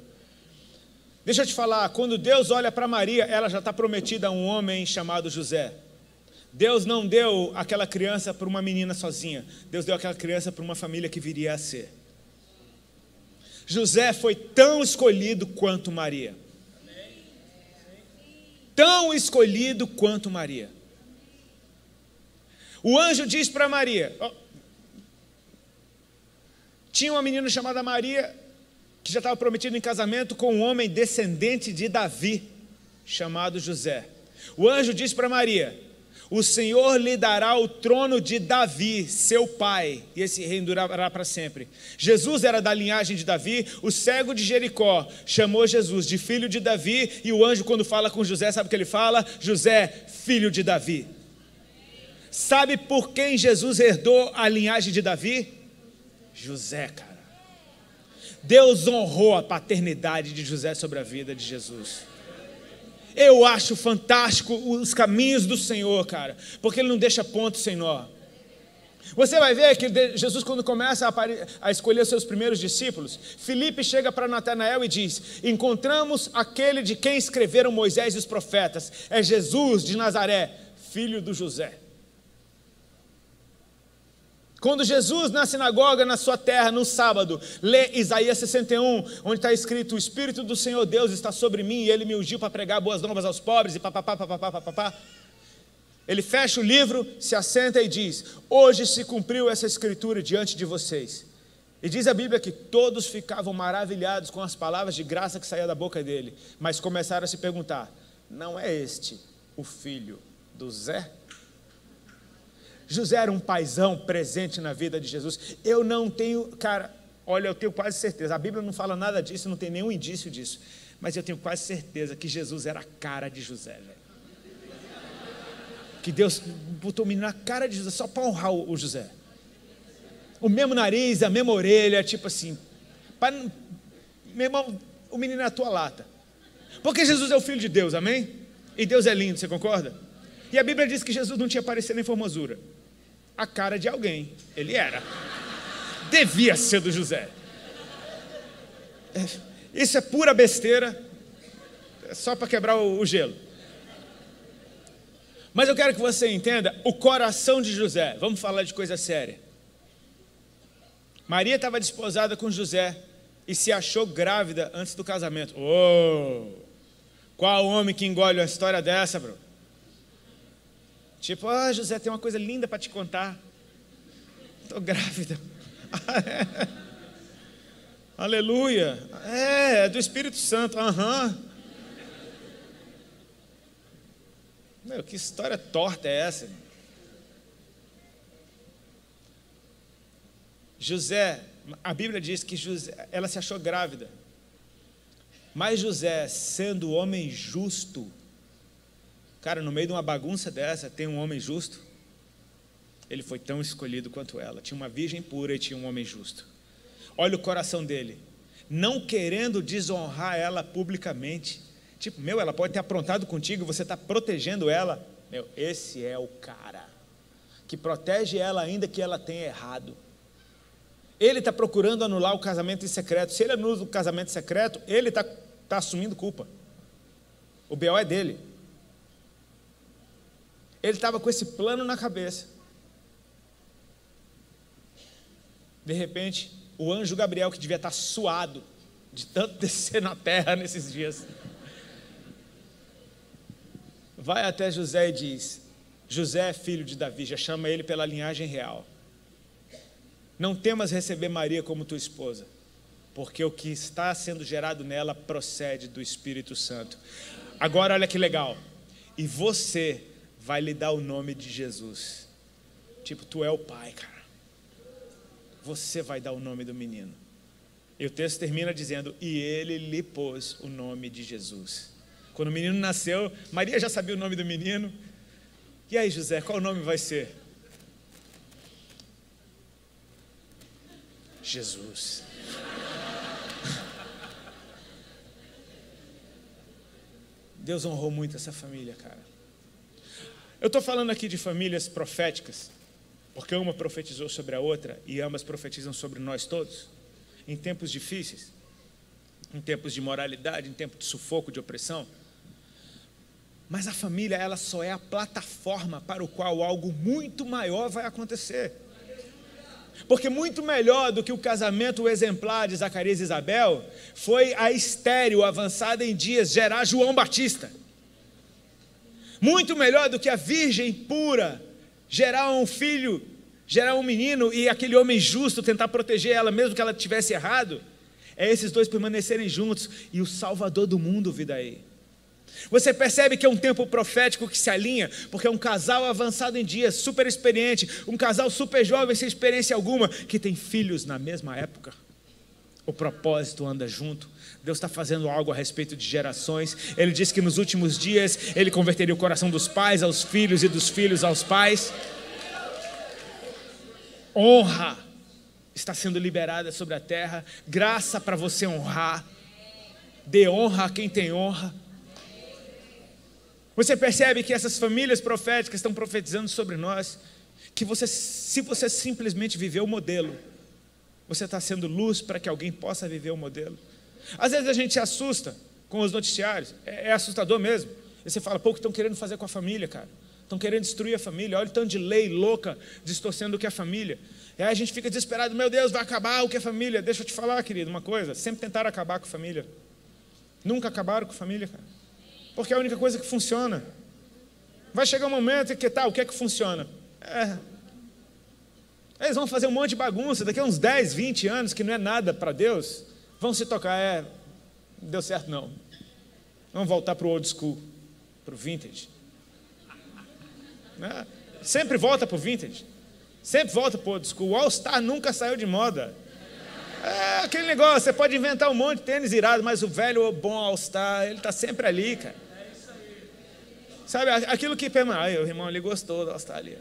Deixa eu te falar, quando Deus olha para Maria, ela já está prometida a um homem chamado José. Deus não deu aquela criança para uma menina sozinha. Deus deu aquela criança para uma família que viria a ser. José foi tão escolhido quanto Maria. Tão escolhido quanto Maria. O anjo diz para Maria: tinha uma menina chamada Maria, que já estava prometida em casamento com um homem descendente de Davi, chamado José. O anjo diz para Maria: o Senhor lhe dará o trono de Davi, seu pai, e esse reino durará para sempre. Jesus era da linhagem de Davi. O cego de Jericó chamou Jesus de filho de Davi, e o anjo, quando fala com José, sabe o que ele fala? José, filho de Davi. Sabe por quem Jesus herdou a linhagem de Davi? José, cara. Deus honrou a paternidade de José sobre a vida de Jesus. Eu acho fantástico os caminhos do Senhor, cara, porque Ele não deixa ponto sem nó. Você vai ver que Jesus, quando começa a escolher seus primeiros discípulos, Filipe chega para Natanael e diz: encontramos aquele de quem escreveram Moisés e os profetas, é Jesus de Nazaré, filho do José. Quando Jesus, na sinagoga, na sua terra, no sábado, lê Isaías 61, onde está escrito: o Espírito do Senhor Deus está sobre mim, e Ele me ungiu para pregar boas novas aos pobres, e papapá. Ele fecha o livro, se assenta e diz: hoje se cumpriu essa escritura diante de vocês. E diz a Bíblia que todos ficavam maravilhados com as palavras de graça que saíam da boca dele, mas começaram a se perguntar: não é este o filho do Zé? José era um paizão presente na vida de Jesus. Eu não tenho, cara, olha, eu tenho quase certeza, a Bíblia não fala nada disso, não tem nenhum indício disso, mas eu tenho quase certeza que Jesus era a cara de José, velho. Que Deus botou o menino na cara de José, só para honrar o José. O mesmo nariz, a mesma orelha, tipo assim, meu irmão, o menino é a tua lata. Porque Jesus é o Filho de Deus, amém? E Deus é lindo, você concorda? E a Bíblia diz que Jesus não tinha parecer nem formosura. A cara de alguém, ele era. Devia ser do José. Isso é pura besteira, é só para quebrar o gelo. Mas eu quero que você entenda o coração de José. Vamos falar de coisa séria. Maria estava desposada com José, e se achou grávida antes do casamento. Oh! Qual homem que engole uma história dessa, bro? Tipo, José, tem uma coisa linda para te contar. Estou grávida. Aleluia. É do Espírito Santo. Meu, que história torta é essa? José, a Bíblia diz que ela se achou grávida. Mas José, sendo homem justo, cara, no meio de uma bagunça dessa, tem um homem justo. Ele foi tão escolhido quanto ela. Tinha uma virgem pura e tinha um homem justo. Olha o coração dele. Não querendo desonrar ela publicamente. Tipo, ela pode ter aprontado contigo, você está protegendo ela. Esse é o cara que protege ela ainda que ela tenha errado. Ele está procurando anular o casamento em secreto. Se ele anula o casamento secreto, ele está assumindo culpa. O B.O. é dele. Ele estava com esse plano na cabeça. De repente, o anjo Gabriel, que devia estar suado de tanto descer na terra nesses dias, vai até José e diz: José, filho de Davi, já chama ele pela linhagem real. Não temas receber Maria como tua esposa, porque o que está sendo gerado nela procede do Espírito Santo. Agora olha que legal. E você vai lhe dar o nome de Jesus. Tipo, tu é o pai, cara. Você vai dar o nome do menino. E o texto termina dizendo: e ele lhe pôs o nome de Jesus. Quando o menino nasceu, Maria já sabia o nome do menino. E aí, José, qual o nome vai ser? Jesus. Deus honrou muito essa família, cara. Eu estou falando aqui de famílias proféticas, porque uma profetizou sobre a outra e ambas profetizam sobre nós todos, em tempos difíceis, em tempos de imoralidade, em tempos de sufoco, de opressão. Mas a família, ela só é a plataforma para o qual algo muito maior vai acontecer. Porque muito melhor do que o casamento exemplar de Zacarias e Isabel foi a estéril avançada em dias gerar João Batista. Muito melhor do que a virgem pura gerar um filho, gerar um menino e aquele homem justo tentar proteger ela mesmo que ela tivesse errado, é esses dois permanecerem juntos e o Salvador do mundo vir daí. Você percebe que é um tempo profético que se alinha, porque é um casal avançado em dias, super experiente, um casal super jovem, sem experiência alguma, que tem filhos na mesma época. O propósito anda junto. Deus está fazendo algo a respeito de gerações. Ele disse que nos últimos dias Ele converteria o coração dos pais aos filhos e dos filhos aos pais. Honra está sendo liberada sobre a terra. Graça para você honrar. Dê honra a quem tem honra. Você percebe que essas famílias proféticas estão profetizando sobre nós, que se você simplesmente viver o modelo, você está sendo luz para que alguém possa viver o modelo. Às vezes a gente se assusta com os noticiários, é assustador mesmo. E você fala, o que estão querendo fazer com a família, cara? Estão querendo destruir a família, olha o tanto de lei louca distorcendo o que é família. E aí a gente fica desesperado, meu Deus, vai acabar o que é família. Deixa eu te falar, querido, uma coisa, sempre tentaram acabar com a família. Nunca acabaram com a família, cara. Porque é a única coisa que funciona. Vai chegar um momento em que o que é que funciona? Eles vão fazer um monte de bagunça, daqui a uns 10, 20 anos, que não é nada para Deus, vão se tocar, não deu certo não. Vamos voltar para o old school, para o vintage. Sempre volta para o vintage, sempre volta para o old school. O All Star nunca saiu de moda. É aquele negócio, você pode inventar um monte de tênis irado, mas o velho bom All Star, ele está sempre ali, cara. Sabe, aquilo que permanece. O irmão ali gostou do All Star ali.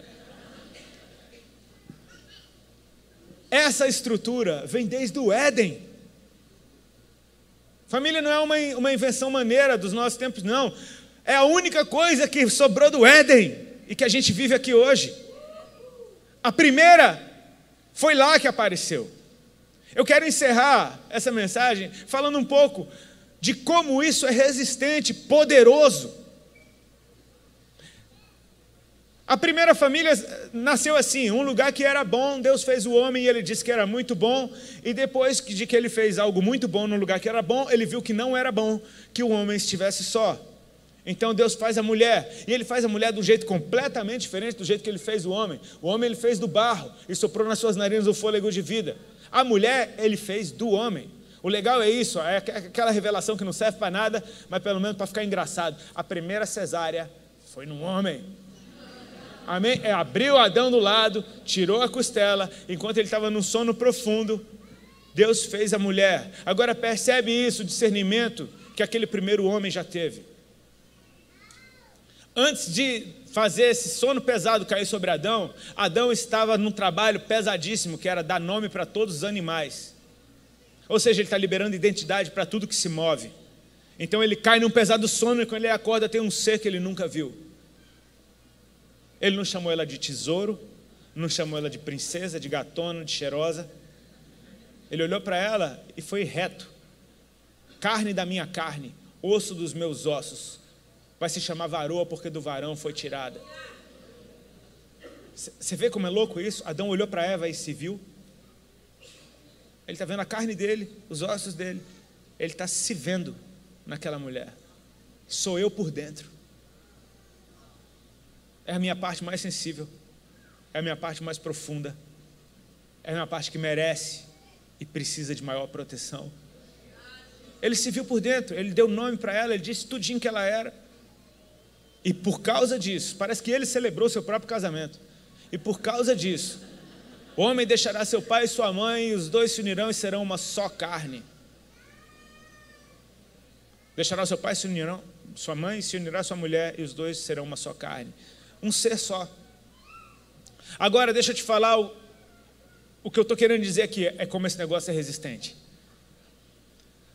Essa estrutura vem desde o Éden. Família não é uma invenção maneira dos nossos tempos, não. É a única coisa que sobrou do Éden e que a gente vive aqui hoje. A primeira foi lá que apareceu. Eu quero encerrar essa mensagem falando um pouco de como isso é resistente, poderoso. A primeira família nasceu assim, um lugar que era bom, Deus fez o homem e ele disse que era muito bom, e depois de que ele fez algo muito bom num lugar que era bom, ele viu que não era bom que o homem estivesse só. Então Deus faz a mulher, e ele faz a mulher de um jeito completamente diferente do jeito que ele fez o homem. O homem ele fez do barro e soprou nas suas narinas o fôlego de vida. A mulher ele fez do homem. O legal é isso, é aquela revelação que não serve para nada, mas pelo menos para ficar engraçado. A primeira cesárea foi no homem. Amém? Abriu Adão do lado, tirou a costela, enquanto ele estava num sono profundo, Deus fez a mulher. Agora percebe isso, o discernimento que aquele primeiro homem já teve. Antes de fazer esse sono pesado cair sobre Adão, Adão estava num trabalho pesadíssimo, que era dar nome para todos os animais. Ou seja, ele está liberando identidade para tudo que se move. Então ele cai num pesado sono e quando ele acorda tem um ser que ele nunca viu. Ele não chamou ela de tesouro, não chamou ela de princesa, de gatona, de cheirosa. Ele olhou para ela e foi reto. Carne da minha carne, osso dos meus ossos. Vai se chamar varoa porque do varão foi tirada. Você vê como é louco isso? Adão olhou para Eva e se viu. Ele está vendo a carne dele, os ossos dele. Ele está se vendo naquela mulher. Sou eu por dentro. É a minha parte mais sensível, é a minha parte mais profunda, é a minha parte que merece e precisa de maior proteção. Ele se viu por dentro, ele deu nome para ela, ele disse tudinho que ela era. E por causa disso, parece que ele celebrou seu próprio casamento. E por causa disso, o homem deixará seu pai e sua mãe, e os dois se unirão e serão uma só carne. Deixará seu pai, se unirão, sua mãe se unirá à sua mulher, e os dois serão uma só carne. Um ser só. Agora deixa eu te falar o que eu estou querendo dizer aqui, é como esse negócio é resistente.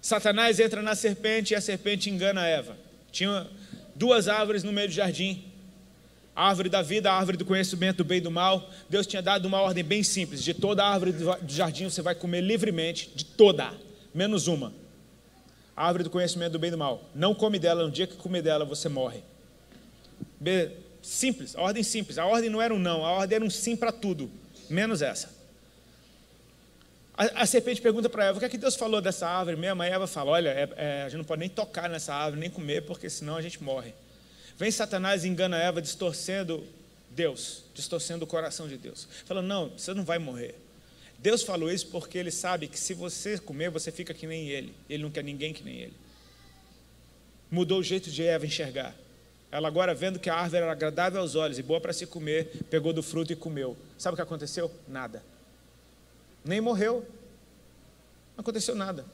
Satanás entra na serpente e a serpente engana Eva. Tinha duas árvores no meio do jardim, a árvore da vida, a árvore do conhecimento do bem e do mal. Deus tinha dado uma ordem bem simples, de toda a árvore do jardim você vai comer livremente, de toda, menos uma, a árvore do conhecimento do bem e do mal. Não come dela, no dia que comer dela você morre. Simples, a ordem simples, a ordem não era um não, a ordem era um sim para tudo, menos essa. A serpente pergunta para Eva, o que é que Deus falou dessa árvore mesmo? Aí Eva fala, olha, a gente não pode nem tocar nessa árvore, nem comer, porque senão a gente morre. Vem Satanás e engana Eva, distorcendo Deus, distorcendo o coração de Deus. Fala, não, você não vai morrer. Deus falou isso porque Ele sabe que se você comer, você fica que nem Ele. Ele não quer ninguém que nem Ele. Mudou o jeito de Eva enxergar. Ela agora, vendo que a árvore era agradável aos olhos e boa para se comer, pegou do fruto e comeu. Sabe o que aconteceu? Nada. Nem morreu. Não aconteceu nada.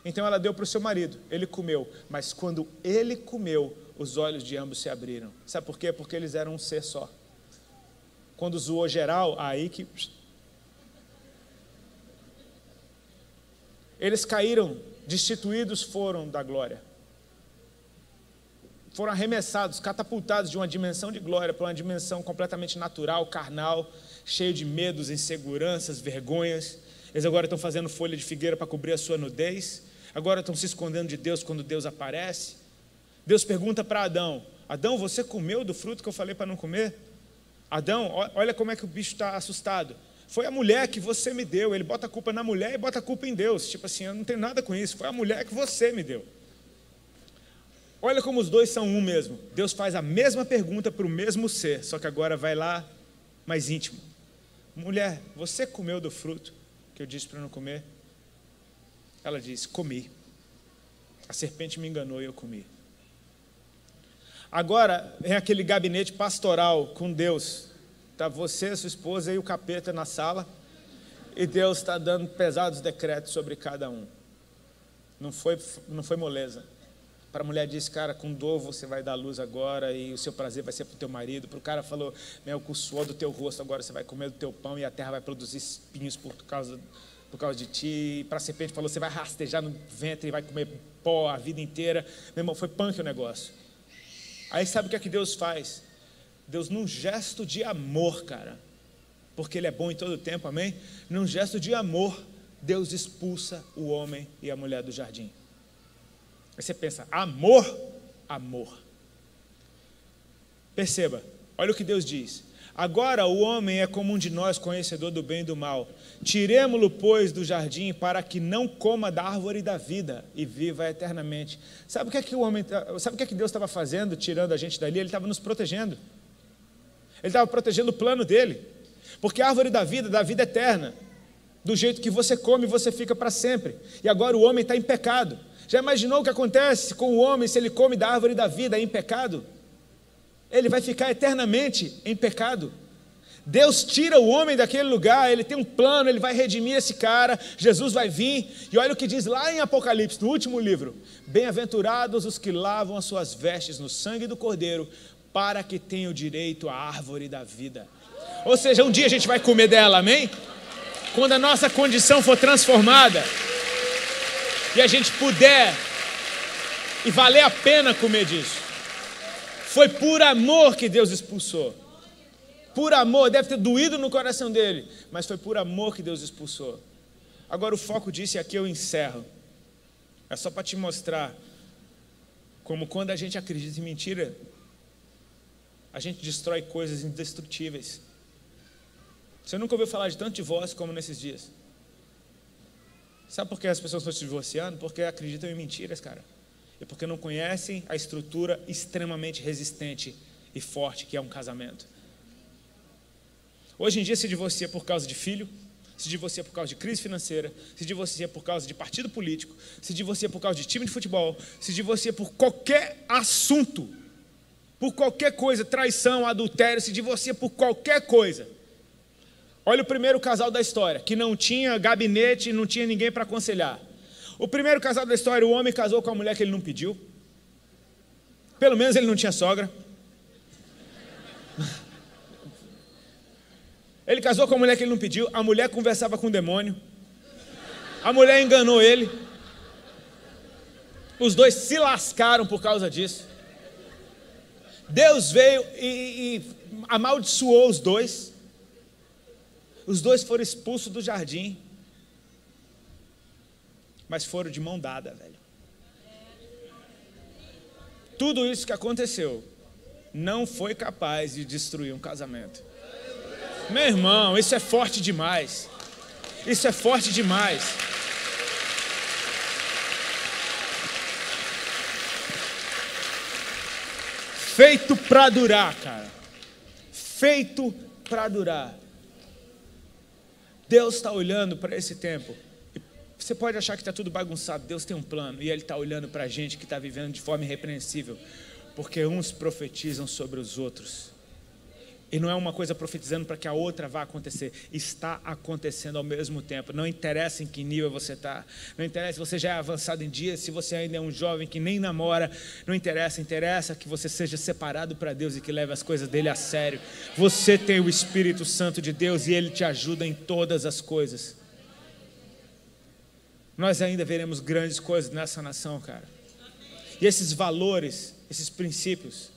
Então ela deu para o seu marido, ele comeu. Mas quando ele comeu, os olhos de ambos se abriram. Sabe por quê? Porque eles eram um ser só. Quando zoou geral, aí que... Eles caíram, destituídos foram da glória. Foram arremessados, catapultados de uma dimensão de glória para uma dimensão completamente natural, carnal, cheio de medos, inseguranças, vergonhas. Eles agora estão fazendo folha de figueira para cobrir a sua nudez. Agora estão se escondendo de Deus quando Deus aparece. Deus pergunta para Adão, Adão, você comeu do fruto que eu falei para não comer? Adão, olha como é que o bicho está assustado. Foi a mulher que você me deu. Ele bota a culpa na mulher e bota a culpa em Deus. Tipo assim, eu não tenho nada com isso. Foi a mulher que você me deu. Olha como os dois são um mesmo. Deus faz a mesma pergunta para o mesmo ser, só que agora vai lá mais íntimo. Mulher, você comeu do fruto que eu disse para não comer? Ela diz, comi. A serpente me enganou e eu comi. Agora é aquele gabinete pastoral com Deus. Está você, sua esposa e o capeta na sala, e Deus está dando pesados decretos sobre cada um. Não foi moleza. Para a mulher disse, cara, com dor você vai dar luz agora e o seu prazer vai ser para o teu marido. Para o cara falou, com o suor do teu rosto agora você vai comer do teu pão e a terra vai produzir espinhos por causa de ti. E para a serpente falou, você vai rastejar no ventre e vai comer pó a vida inteira. Meu irmão, foi punk o negócio. Aí sabe o que é que Deus faz? Deus, num gesto de amor, cara, porque Ele é bom em todo tempo, amém? Num gesto de amor, Deus expulsa o homem e a mulher do jardim. Aí você pensa, amor, amor. Perceba, Olha o que Deus diz. Agora o homem é como um de nós, conhecedor do bem e do mal. Tiremo-lo, pois, do jardim, para que não coma da árvore da vida e viva eternamente. Sabe o que é que Deus estava fazendo, tirando a gente dali? Ele estava nos protegendo. Ele estava protegendo o plano dele. Porque a árvore da vida eterna. Do jeito que você come, você fica para sempre. E agora o homem está em pecado. Já imaginou o que acontece com o homem se ele come da árvore da vida em pecado? Ele vai ficar eternamente em pecado. Deus tira o homem daquele lugar, ele tem um plano, ele vai redimir esse cara, Jesus vai vir, e olha o que diz lá em Apocalipse, no último livro: bem-aventurados os que lavam as suas vestes no sangue do Cordeiro, para que tenham direito à árvore da vida. Ou seja, um dia a gente vai comer dela, amém? Quando a nossa condição for transformada, e a gente puder, e valer a pena comer disso. Foi por amor que Deus expulsou. Por amor, deve ter doído no coração dele, mas foi por amor que Deus expulsou. Agora o foco disso, e aqui eu encerro. É só para te mostrar como quando a gente acredita em mentira, a gente destrói coisas indestrutíveis. Você nunca ouviu falar de tanto divórcio como nesses dias. Sabe por que as pessoas estão se divorciando? Porque acreditam em mentiras, cara. E porque não conhecem a estrutura extremamente resistente e forte que é um casamento. Hoje em dia se divorcia por causa de filho, se divorcia por causa de crise financeira, se divorcia por causa de partido político, se divorcia por causa de time de futebol, se divorcia por qualquer assunto, por qualquer coisa, traição, adultério, se divorcia por qualquer coisa. Olha o primeiro casal da história, que não tinha gabinete, não tinha ninguém para aconselhar. O primeiro casal da história, o homem casou com a mulher que ele não pediu. Pelo menos ele não tinha sogra. Ele casou com a mulher que ele não pediu. A mulher conversava com o demônio. A mulher enganou ele. Os dois se lascaram por causa disso. Deus veio e amaldiçoou os dois. Os dois foram expulsos do jardim. Mas foram de mão dada, velho. Tudo isso que aconteceu não foi capaz de destruir um casamento. Meu irmão, isso é forte demais. Isso é forte demais. Feito para durar, cara. Feito para durar. Deus está olhando para esse tempo. Você pode achar que está tudo bagunçado. Deus tem um plano. E Ele está olhando para a gente que está vivendo de forma irrepreensível. Porque uns profetizam sobre os outros. E não é uma coisa profetizando para que a outra vá acontecer. Está acontecendo ao mesmo tempo. Não interessa em que nível você está. Não interessa se você já é avançado em dias. Se você ainda é um jovem que nem namora. Não interessa. Interessa que você seja separado para Deus e que leve as coisas dele a sério. Você tem o Espírito Santo de Deus e Ele te ajuda em todas as coisas. Nós ainda veremos grandes coisas nessa nação, cara. E esses valores, esses princípios,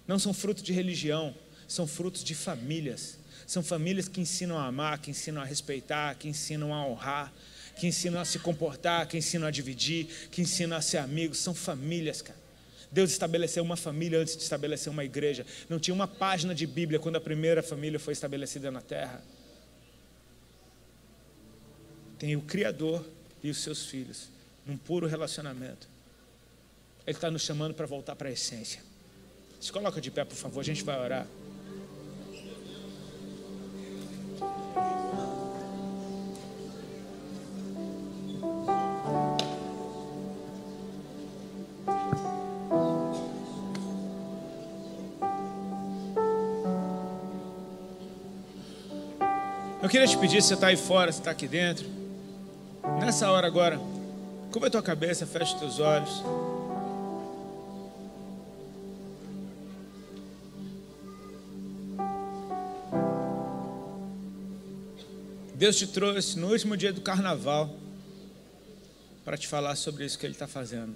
não são fruto de religião. São frutos de famílias. São famílias que ensinam a amar, que ensinam a respeitar, que ensinam a honrar, que ensinam a se comportar, que ensinam a dividir, que ensinam a ser amigos. São famílias, cara. Deus estabeleceu uma família antes de estabelecer uma igreja. Não tinha uma página de Bíblia quando a primeira família foi estabelecida na terra. Tem o Criador e os seus filhos, num puro relacionamento. Ele está nos chamando para voltar para a essência. Se coloca de pé, por favor, a gente vai orar. Eu queria te pedir, se você está aí fora, se está aqui dentro, nessa hora agora, curva a tua cabeça, fecha os teus olhos. Deus te trouxe no último dia do carnaval para te falar sobre isso que Ele está fazendo.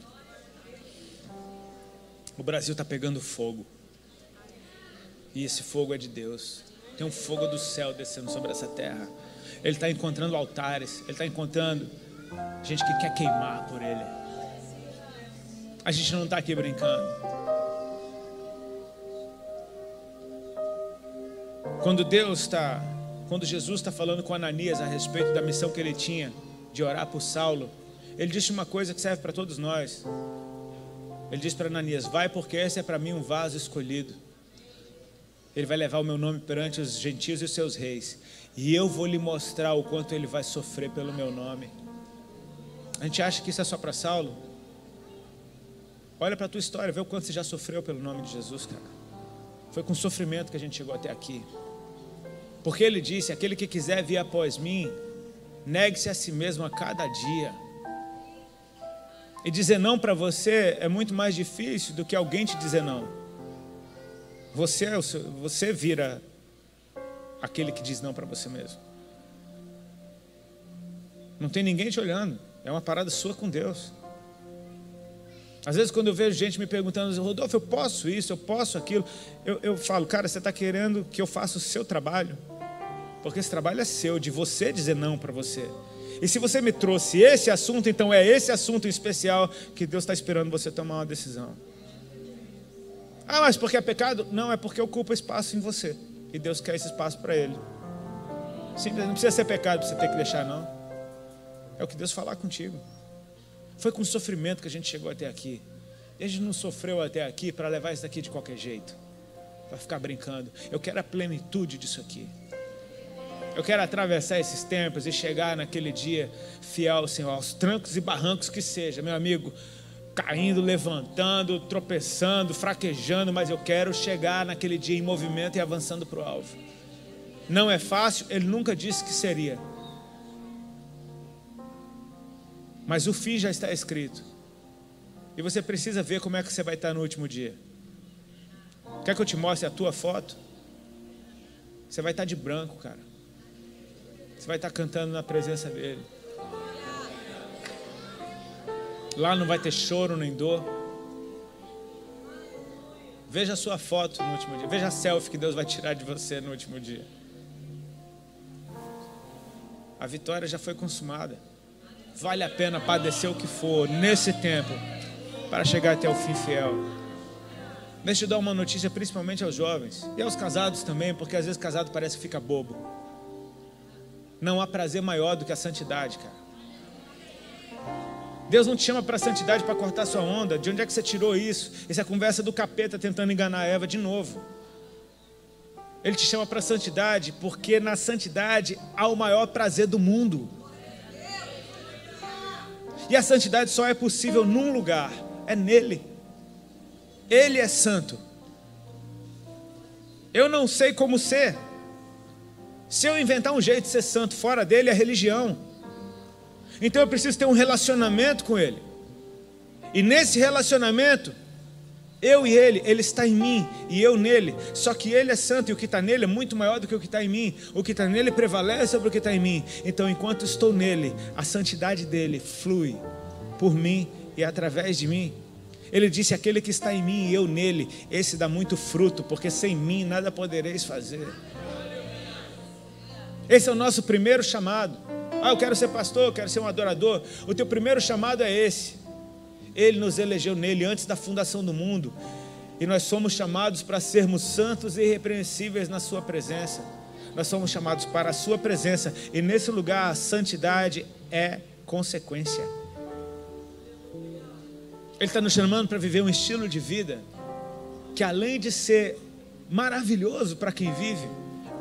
O Brasil está pegando fogo. E esse fogo é de Deus. Tem um fogo do céu descendo sobre essa terra. Ele está encontrando altares. Ele está encontrando gente que quer queimar por Ele. A gente não está aqui brincando. Quando Jesus está falando com Ananias a respeito da missão que ele tinha de orar por Saulo, ele disse uma coisa que serve para todos nós. Ele disse para Ananias: vai, porque esse é para mim um vaso escolhido. Ele vai levar o meu nome perante os gentios e os seus reis, e eu vou lhe mostrar o quanto ele vai sofrer pelo meu nome. A gente acha que isso é só para Saulo? Olha para a tua história, vê o quanto você já sofreu pelo nome de Jesus, cara. Foi com sofrimento que a gente chegou até aqui. Porque ele disse: aquele que quiser vir após mim, negue-se a si mesmo a cada dia. E dizer não para você é muito mais difícil do que alguém te dizer não. Você vira aquele que diz não para você mesmo. Não tem ninguém te olhando. É uma parada sua com Deus. Às vezes quando eu vejo gente me perguntando: Rodolfo, eu posso isso, eu posso aquilo, eu falo: cara, você está querendo que eu faça o seu trabalho? Porque esse trabalho é seu, de você dizer não para você. E se você me trouxe esse assunto, então é esse assunto em especial que Deus está esperando você tomar uma decisão. Ah, mas porque é pecado? Não, é porque ocupa espaço em você. E Deus quer esse espaço para Ele. Simples, não precisa ser pecado para você ter que deixar, não. É o que Deus falar contigo. Foi com sofrimento que a gente chegou até aqui. E a gente não sofreu até aqui para levar isso daqui de qualquer jeito, para ficar brincando. Eu quero a plenitude disso aqui. Eu quero atravessar esses tempos e chegar naquele dia fiel, Senhor, aos trancos e barrancos que seja, meu amigo, caindo, levantando, tropeçando, fraquejando, mas eu quero chegar naquele dia em movimento e avançando para o alvo. Não é fácil, Ele nunca disse que seria. Mas o fim já está escrito. E você precisa ver como é que você vai estar no último dia. Quer que eu te mostre a tua foto? Você vai estar de branco, cara. Você vai estar cantando na presença dEle. Lá não vai ter choro nem dor. Veja a sua foto no último dia. Veja a selfie que Deus vai tirar de você no último dia. A vitória já foi consumada. Vale a pena padecer o que for nesse tempo para chegar até o fim fiel. Deixa eu dar uma notícia principalmente aos jovens e aos casados também, porque às vezes casado parece que fica bobo. Não há prazer maior do que a santidade, cara. Deus não te chama para a santidade para cortar sua onda. De onde é que você tirou isso? Essa é a conversa do capeta tentando enganar a Eva de novo. Ele te chama para a santidade porque na santidade há o maior prazer do mundo. E a santidade só é possível num lugar, é nele. Ele é santo. Eu não sei como ser. Se eu inventar um jeito de ser santo fora dele, é religião. Então eu preciso ter um relacionamento com ele. E nesse relacionamento, eu e ele está em mim e eu nele. Só que ele é santo e o que está nele é muito maior do que o que está em mim. O que está nele prevalece sobre o que está em mim. Então enquanto estou nele, a santidade dele flui por mim e através de mim. Ele disse: aquele que está em mim e eu nele, esse dá muito fruto, porque sem mim nada podereis fazer. Esse é o nosso primeiro chamado. Ah, eu quero ser pastor, eu quero ser um adorador. O teu primeiro chamado é esse. Ele nos elegeu nele antes da fundação do mundo. E nós somos chamados para sermos santos e irrepreensíveis na sua presença. Nós somos chamados para a sua presença. E nesse lugar a santidade é consequência. Ele está nos chamando para viver um estilo de vida que, além de ser maravilhoso para quem vive,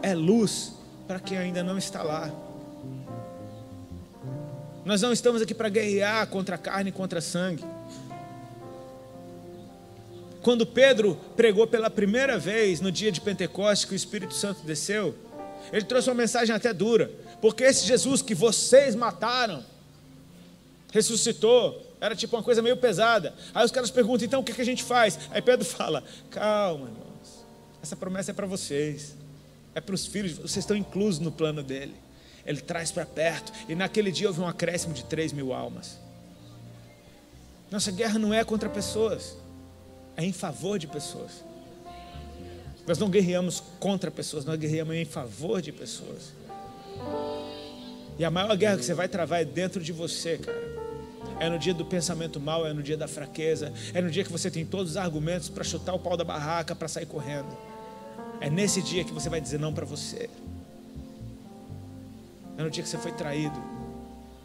é luz para quem ainda não está lá. Nós não estamos aqui para guerrear contra a carne e contra sangue. Quando Pedro pregou pela primeira vez no dia de Pentecostes, que o Espírito Santo desceu, ele trouxe uma mensagem até dura, porque esse Jesus que vocês mataram ressuscitou. Era tipo uma coisa meio pesada. Aí os caras perguntam: então o que a gente faz? Aí Pedro fala: calma, irmãos, essa promessa é para vocês, é para os filhos, vocês estão inclusos no plano dele. Ele traz para perto. E naquele dia houve um acréscimo de 3.000 almas. Nossa guerra não é contra pessoas, é em favor de pessoas. Nós não guerreamos contra pessoas, nós guerreamos em favor de pessoas. E a maior guerra que você vai travar é dentro de você, cara. É no dia do pensamento mau, é no dia da fraqueza, é no dia que você tem todos os argumentos para chutar o pau da barraca, para sair correndo. É nesse dia que você vai dizer não para você. É no dia que você foi traído.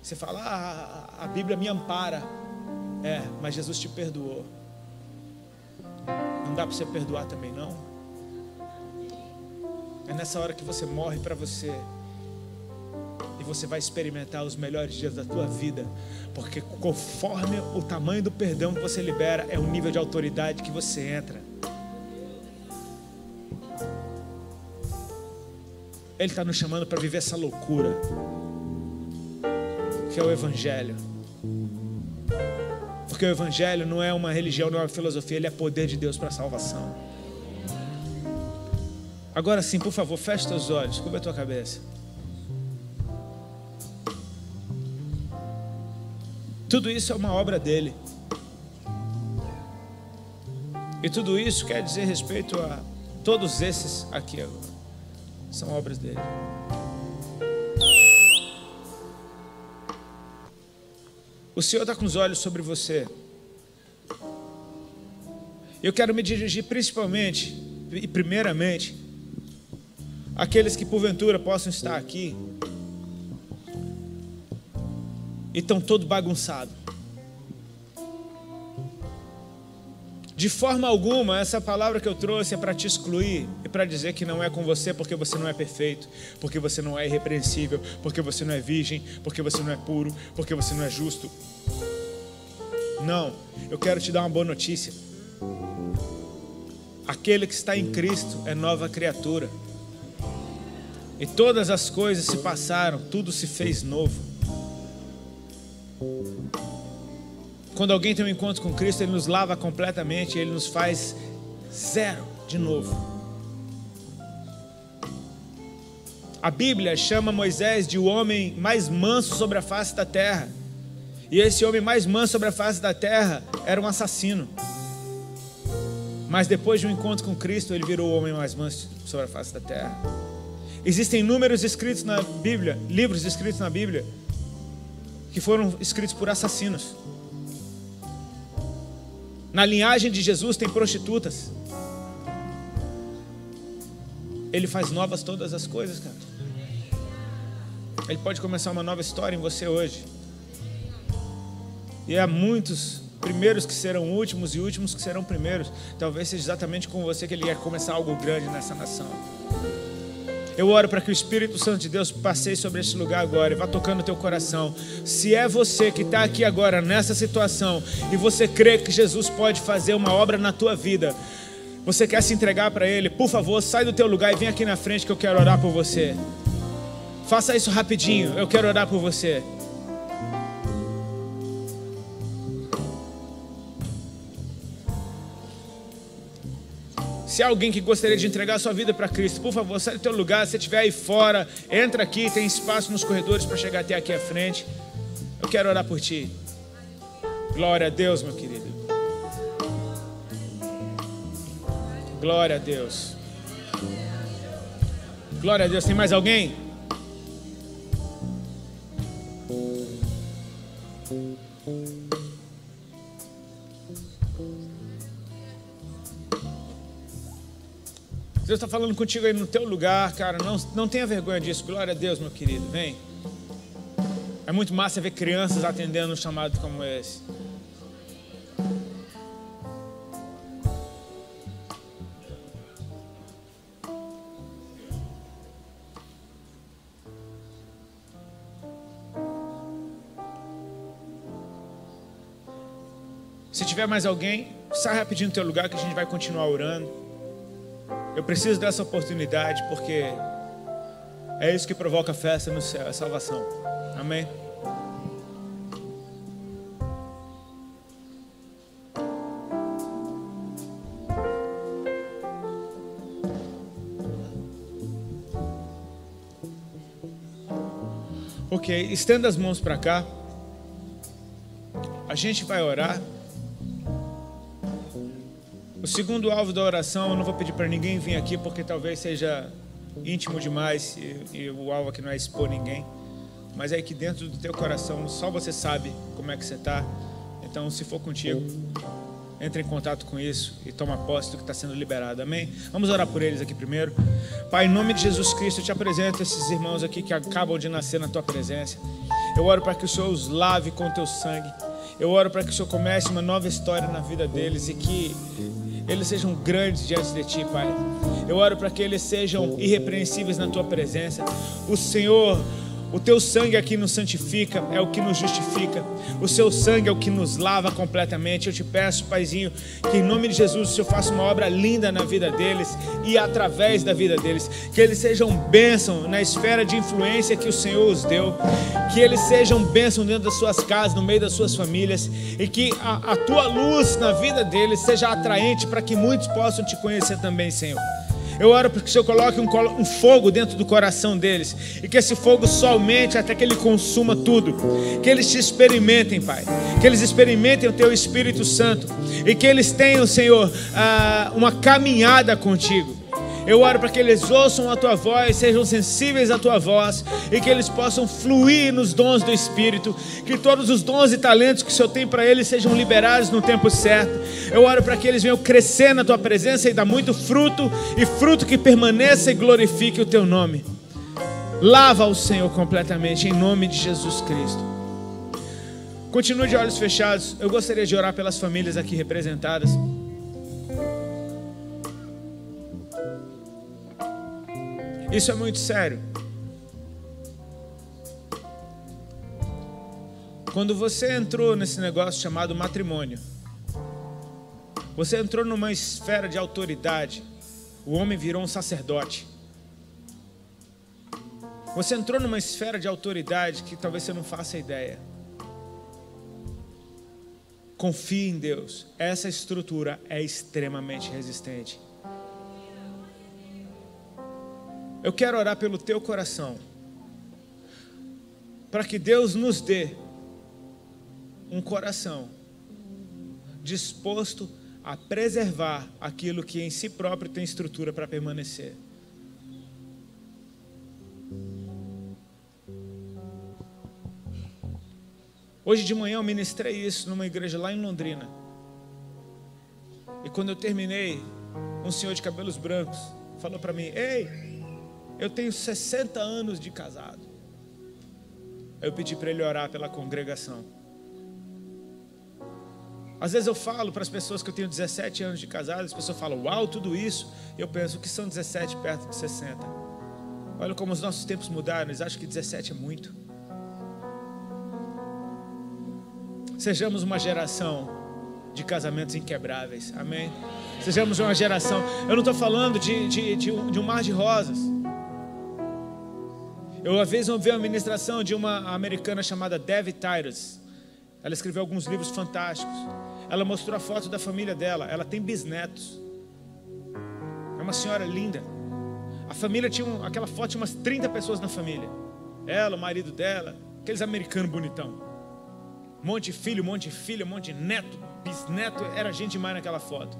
Você fala, a Bíblia me ampara. Mas Jesus te perdoou. Não dá para você perdoar também, não? É nessa hora que você morre para você. E você vai experimentar os melhores dias da tua vida. Porque conforme o tamanho do perdão que você libera, é o nível de autoridade que você entra. Ele está nos chamando para viver essa loucura, que é o Evangelho. Porque o Evangelho não é uma religião, não é uma filosofia, ele é poder de Deus para a salvação. Agora sim, por favor, feche teus olhos, cubra a tua cabeça. Tudo isso é uma obra dele. E tudo isso quer dizer respeito a todos esses aqui agora. São obras dele. O Senhor está com os olhos sobre você. Eu quero me dirigir principalmente e primeiramente àqueles que porventura possam estar aqui e estão todo bagunçado. De forma alguma, essa palavra que eu trouxe é para te excluir e para dizer que não é com você porque você não é perfeito, porque você não é irrepreensível, porque você não é virgem, porque você não é puro, porque você não é justo. Não, eu quero te dar uma boa notícia. Aquele que está em Cristo é nova criatura. E todas as coisas se passaram, tudo se fez novo. Quando alguém tem um encontro com Cristo, Ele nos lava completamente, Ele nos faz zero de novo. A Bíblia chama Moisés de o homem mais manso sobre a face da terra. E esse homem mais manso sobre a face da terra era um assassino. Mas depois de um encontro com Cristo, ele virou o homem mais manso sobre a face da terra. Existem números escritos na Bíblia, livros escritos na Bíblia, que foram escritos por assassinos. Na linhagem de Jesus tem prostitutas. Ele faz novas todas as coisas, cara. Ele pode começar uma nova história em você hoje. E há muitos primeiros que serão últimos e últimos que serão primeiros. Talvez seja exatamente com você que Ele quer começar algo grande nessa nação. Eu oro para que o Espírito Santo de Deus passeie sobre este lugar agora e vá tocando o teu coração. Se é você que está aqui agora nessa situação e você crê que Jesus pode fazer uma obra na tua vida, você quer se entregar para Ele, por favor, sai do teu lugar e vem aqui na frente que eu quero orar por você. Faça isso rapidinho, eu quero orar por você. Se há alguém que gostaria de entregar a sua vida para Cristo, por favor, sai do teu lugar. Se estiver aí fora, entra aqui, tem espaço nos corredores para chegar até aqui à frente. Eu quero orar por ti. Glória a Deus, meu querido. Glória a Deus. Glória a Deus. Tem mais alguém? Deus está falando contigo aí no teu lugar, cara. Não tenha vergonha disso. Glória a Deus, meu querido. Vem. É muito massa ver crianças atendendo um chamado como esse. Se tiver mais alguém, sai rapidinho do teu lugar que a gente vai continuar orando. Eu preciso dessa oportunidade porque é isso que provoca a festa no céu, a salvação. Amém? Ok, estenda as mãos para cá. A gente vai orar. O segundo alvo da oração, eu não vou pedir para ninguém vir aqui, porque talvez seja íntimo demais e o alvo aqui não é expor ninguém. Mas é que dentro do teu coração, só você sabe como é que você está. Então, se for contigo, entre em contato com isso e toma posse do que está sendo liberado, amém? Vamos orar por eles aqui primeiro. Pai, em nome de Jesus Cristo, eu te apresento esses irmãos aqui que acabam de nascer na tua presença. Eu oro para que o Senhor os lave com o teu sangue. Eu oro para que o Senhor comece uma nova história na vida deles e que eles sejam grandes diante de ti, Pai. Eu oro para que eles sejam irrepreensíveis na tua presença. O Senhor, o teu sangue aqui nos santifica, é o que nos justifica. O seu sangue é o que nos lava completamente. Eu te peço, Paizinho, que em nome de Jesus o Senhor faça uma obra linda na vida deles e através da vida deles. Que eles sejam bênção na esfera de influência que o Senhor os deu. Que eles sejam bênção dentro das suas casas, no meio das suas famílias. E que a tua luz na vida deles seja atraente para que muitos possam te conhecer também, Senhor. Eu oro para que o Senhor coloque um fogo dentro do coração deles. E que esse fogo só aumente até que ele consuma tudo. Que eles te experimentem, Pai. Que eles experimentem o teu Espírito Santo. E que eles tenham, Senhor, uma caminhada contigo. Eu oro para que eles ouçam a tua voz, sejam sensíveis à tua voz e que eles possam fluir nos dons do Espírito, que todos os dons e talentos que o Senhor tem para eles sejam liberados no tempo certo. Eu oro para que eles venham crescer na tua presença e dar muito fruto, e fruto que permaneça e glorifique o teu nome. Lava o Senhor completamente, em nome de Jesus Cristo. Continue de olhos fechados. Eu gostaria de orar pelas famílias aqui representadas. Isso é muito sério. Quando você entrou nesse negócio chamado matrimônio, você entrou numa esfera de autoridade. O homem virou um sacerdote. Você entrou numa esfera de autoridade que talvez você não faça ideia. Confie em Deus. Essa estrutura é extremamente resistente. Eu quero orar pelo teu coração, para que Deus nos dê um coração disposto a preservar aquilo que em si próprio tem estrutura para permanecer. Hoje de manhã eu ministrei isso numa igreja lá em Londrina. E quando eu terminei, um senhor de cabelos brancos falou para mim: ei, eu tenho 60 anos de casado. Eu pedi para ele orar pela congregação. Às vezes eu falo para as pessoas que eu tenho 17 anos de casado, as pessoas falam: uau, tudo isso. Eu penso, o que são 17 perto de 60? Olha como os nossos tempos mudaram, eles acham que 17 é muito. Sejamos uma geração de casamentos inquebráveis, amém? Sejamos uma geração. Eu não estou falando de um mar de rosas. Eu uma vez ouvi uma ministração de uma americana chamada Devi Titus. Ela escreveu alguns livros fantásticos. Ela mostrou a foto da família dela. Ela tem bisnetos. É uma senhora linda. A família tinha aquela foto, tinha umas 30 pessoas na família. Ela, o marido dela, aqueles americanos bonitão. Um monte de filho, um monte de filha, um monte de neto, bisneto. Era gente demais naquela foto.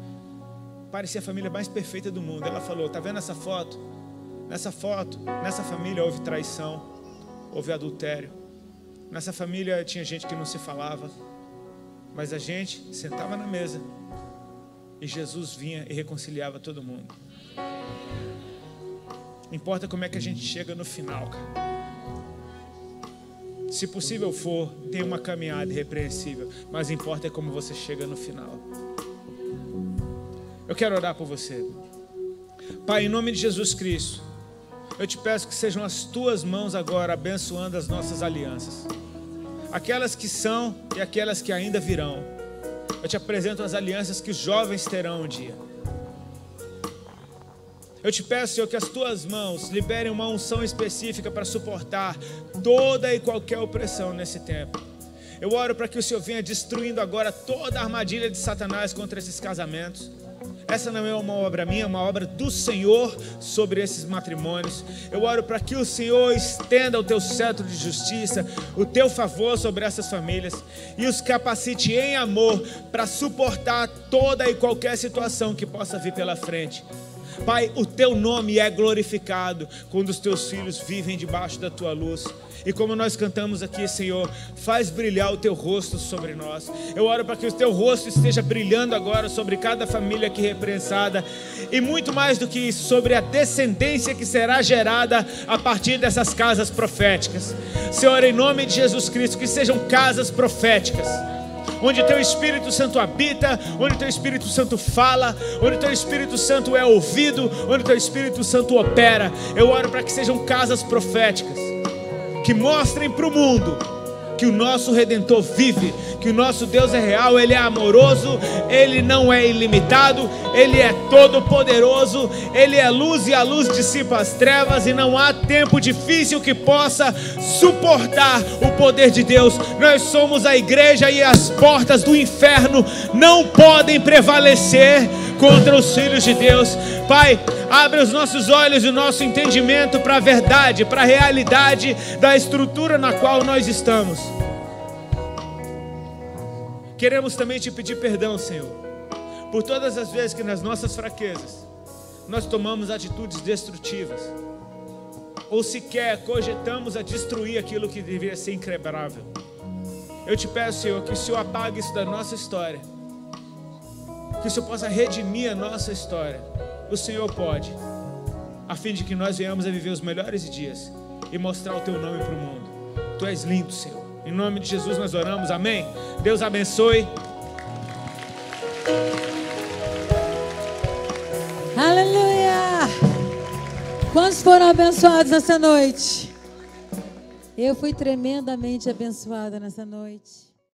Parecia a família mais perfeita do mundo. Ela falou: tá vendo essa foto? Nessa foto, nessa família houve traição, houve adultério. Nessa família tinha gente que não se falava, mas a gente sentava na mesa e Jesus vinha e reconciliava todo mundo. Importa como é que a gente chega no final, cara. Se possível for, tenha uma caminhada irrepreensível, mas importa é como você chega no final. Eu quero orar por você. Pai, em nome de Jesus Cristo, eu te peço que sejam as tuas mãos agora abençoando as nossas alianças, aquelas que são e aquelas que ainda virão. Eu te apresento as alianças que os jovens terão um dia. Eu te peço, Senhor, que as tuas mãos liberem uma unção específica para suportar toda e qualquer opressão nesse tempo. Eu oro para que o Senhor venha destruindo agora toda a armadilha de Satanás contra esses casamentos. Essa não é uma obra minha, é uma obra do Senhor sobre esses matrimônios. Eu oro para que o Senhor estenda o teu cetro de justiça, o teu favor sobre essas famílias e os capacite em amor para suportar toda e qualquer situação que possa vir pela frente. Pai, o teu nome é glorificado quando os teus filhos vivem debaixo da tua luz. E como nós cantamos aqui, Senhor, faz brilhar o teu rosto sobre nós. Eu oro para que o teu rosto esteja brilhando agora sobre cada família aqui reprensada. E muito mais do que isso, sobre a descendência que será gerada a partir dessas casas proféticas. Senhor, em nome de Jesus Cristo, que sejam casas proféticas, onde teu Espírito Santo habita, onde teu Espírito Santo fala, onde teu Espírito Santo é ouvido, onde teu Espírito Santo opera. Eu oro para que sejam casas proféticas, que mostrem para o mundo que o nosso Redentor vive, que o nosso Deus é real, Ele é amoroso, Ele não é ilimitado, Ele é todo poderoso, Ele é luz e a luz dissipa as trevas, e não há tempo difícil que possa suportar o poder de Deus. Nós somos a igreja e as portas do inferno não podem prevalecer contra os filhos de Deus. Pai, abre os nossos olhos e o nosso entendimento para a verdade, para a realidade da estrutura na qual nós estamos. Queremos também te pedir perdão, Senhor, por todas as vezes que nas nossas fraquezas nós tomamos atitudes destrutivas, ou sequer cogitamos a destruir aquilo que deveria ser inquebrável. Eu te peço, Senhor, que o Senhor apague isso da nossa história, que o Senhor possa redimir a nossa história. O Senhor pode, a fim de que nós venhamos a viver os melhores dias e mostrar o teu nome para o mundo. Tu és lindo, Senhor. Em nome de Jesus nós oramos, amém? Deus abençoe. Aleluia! Quantos foram abençoados nessa noite? Eu fui tremendamente abençoada nessa noite.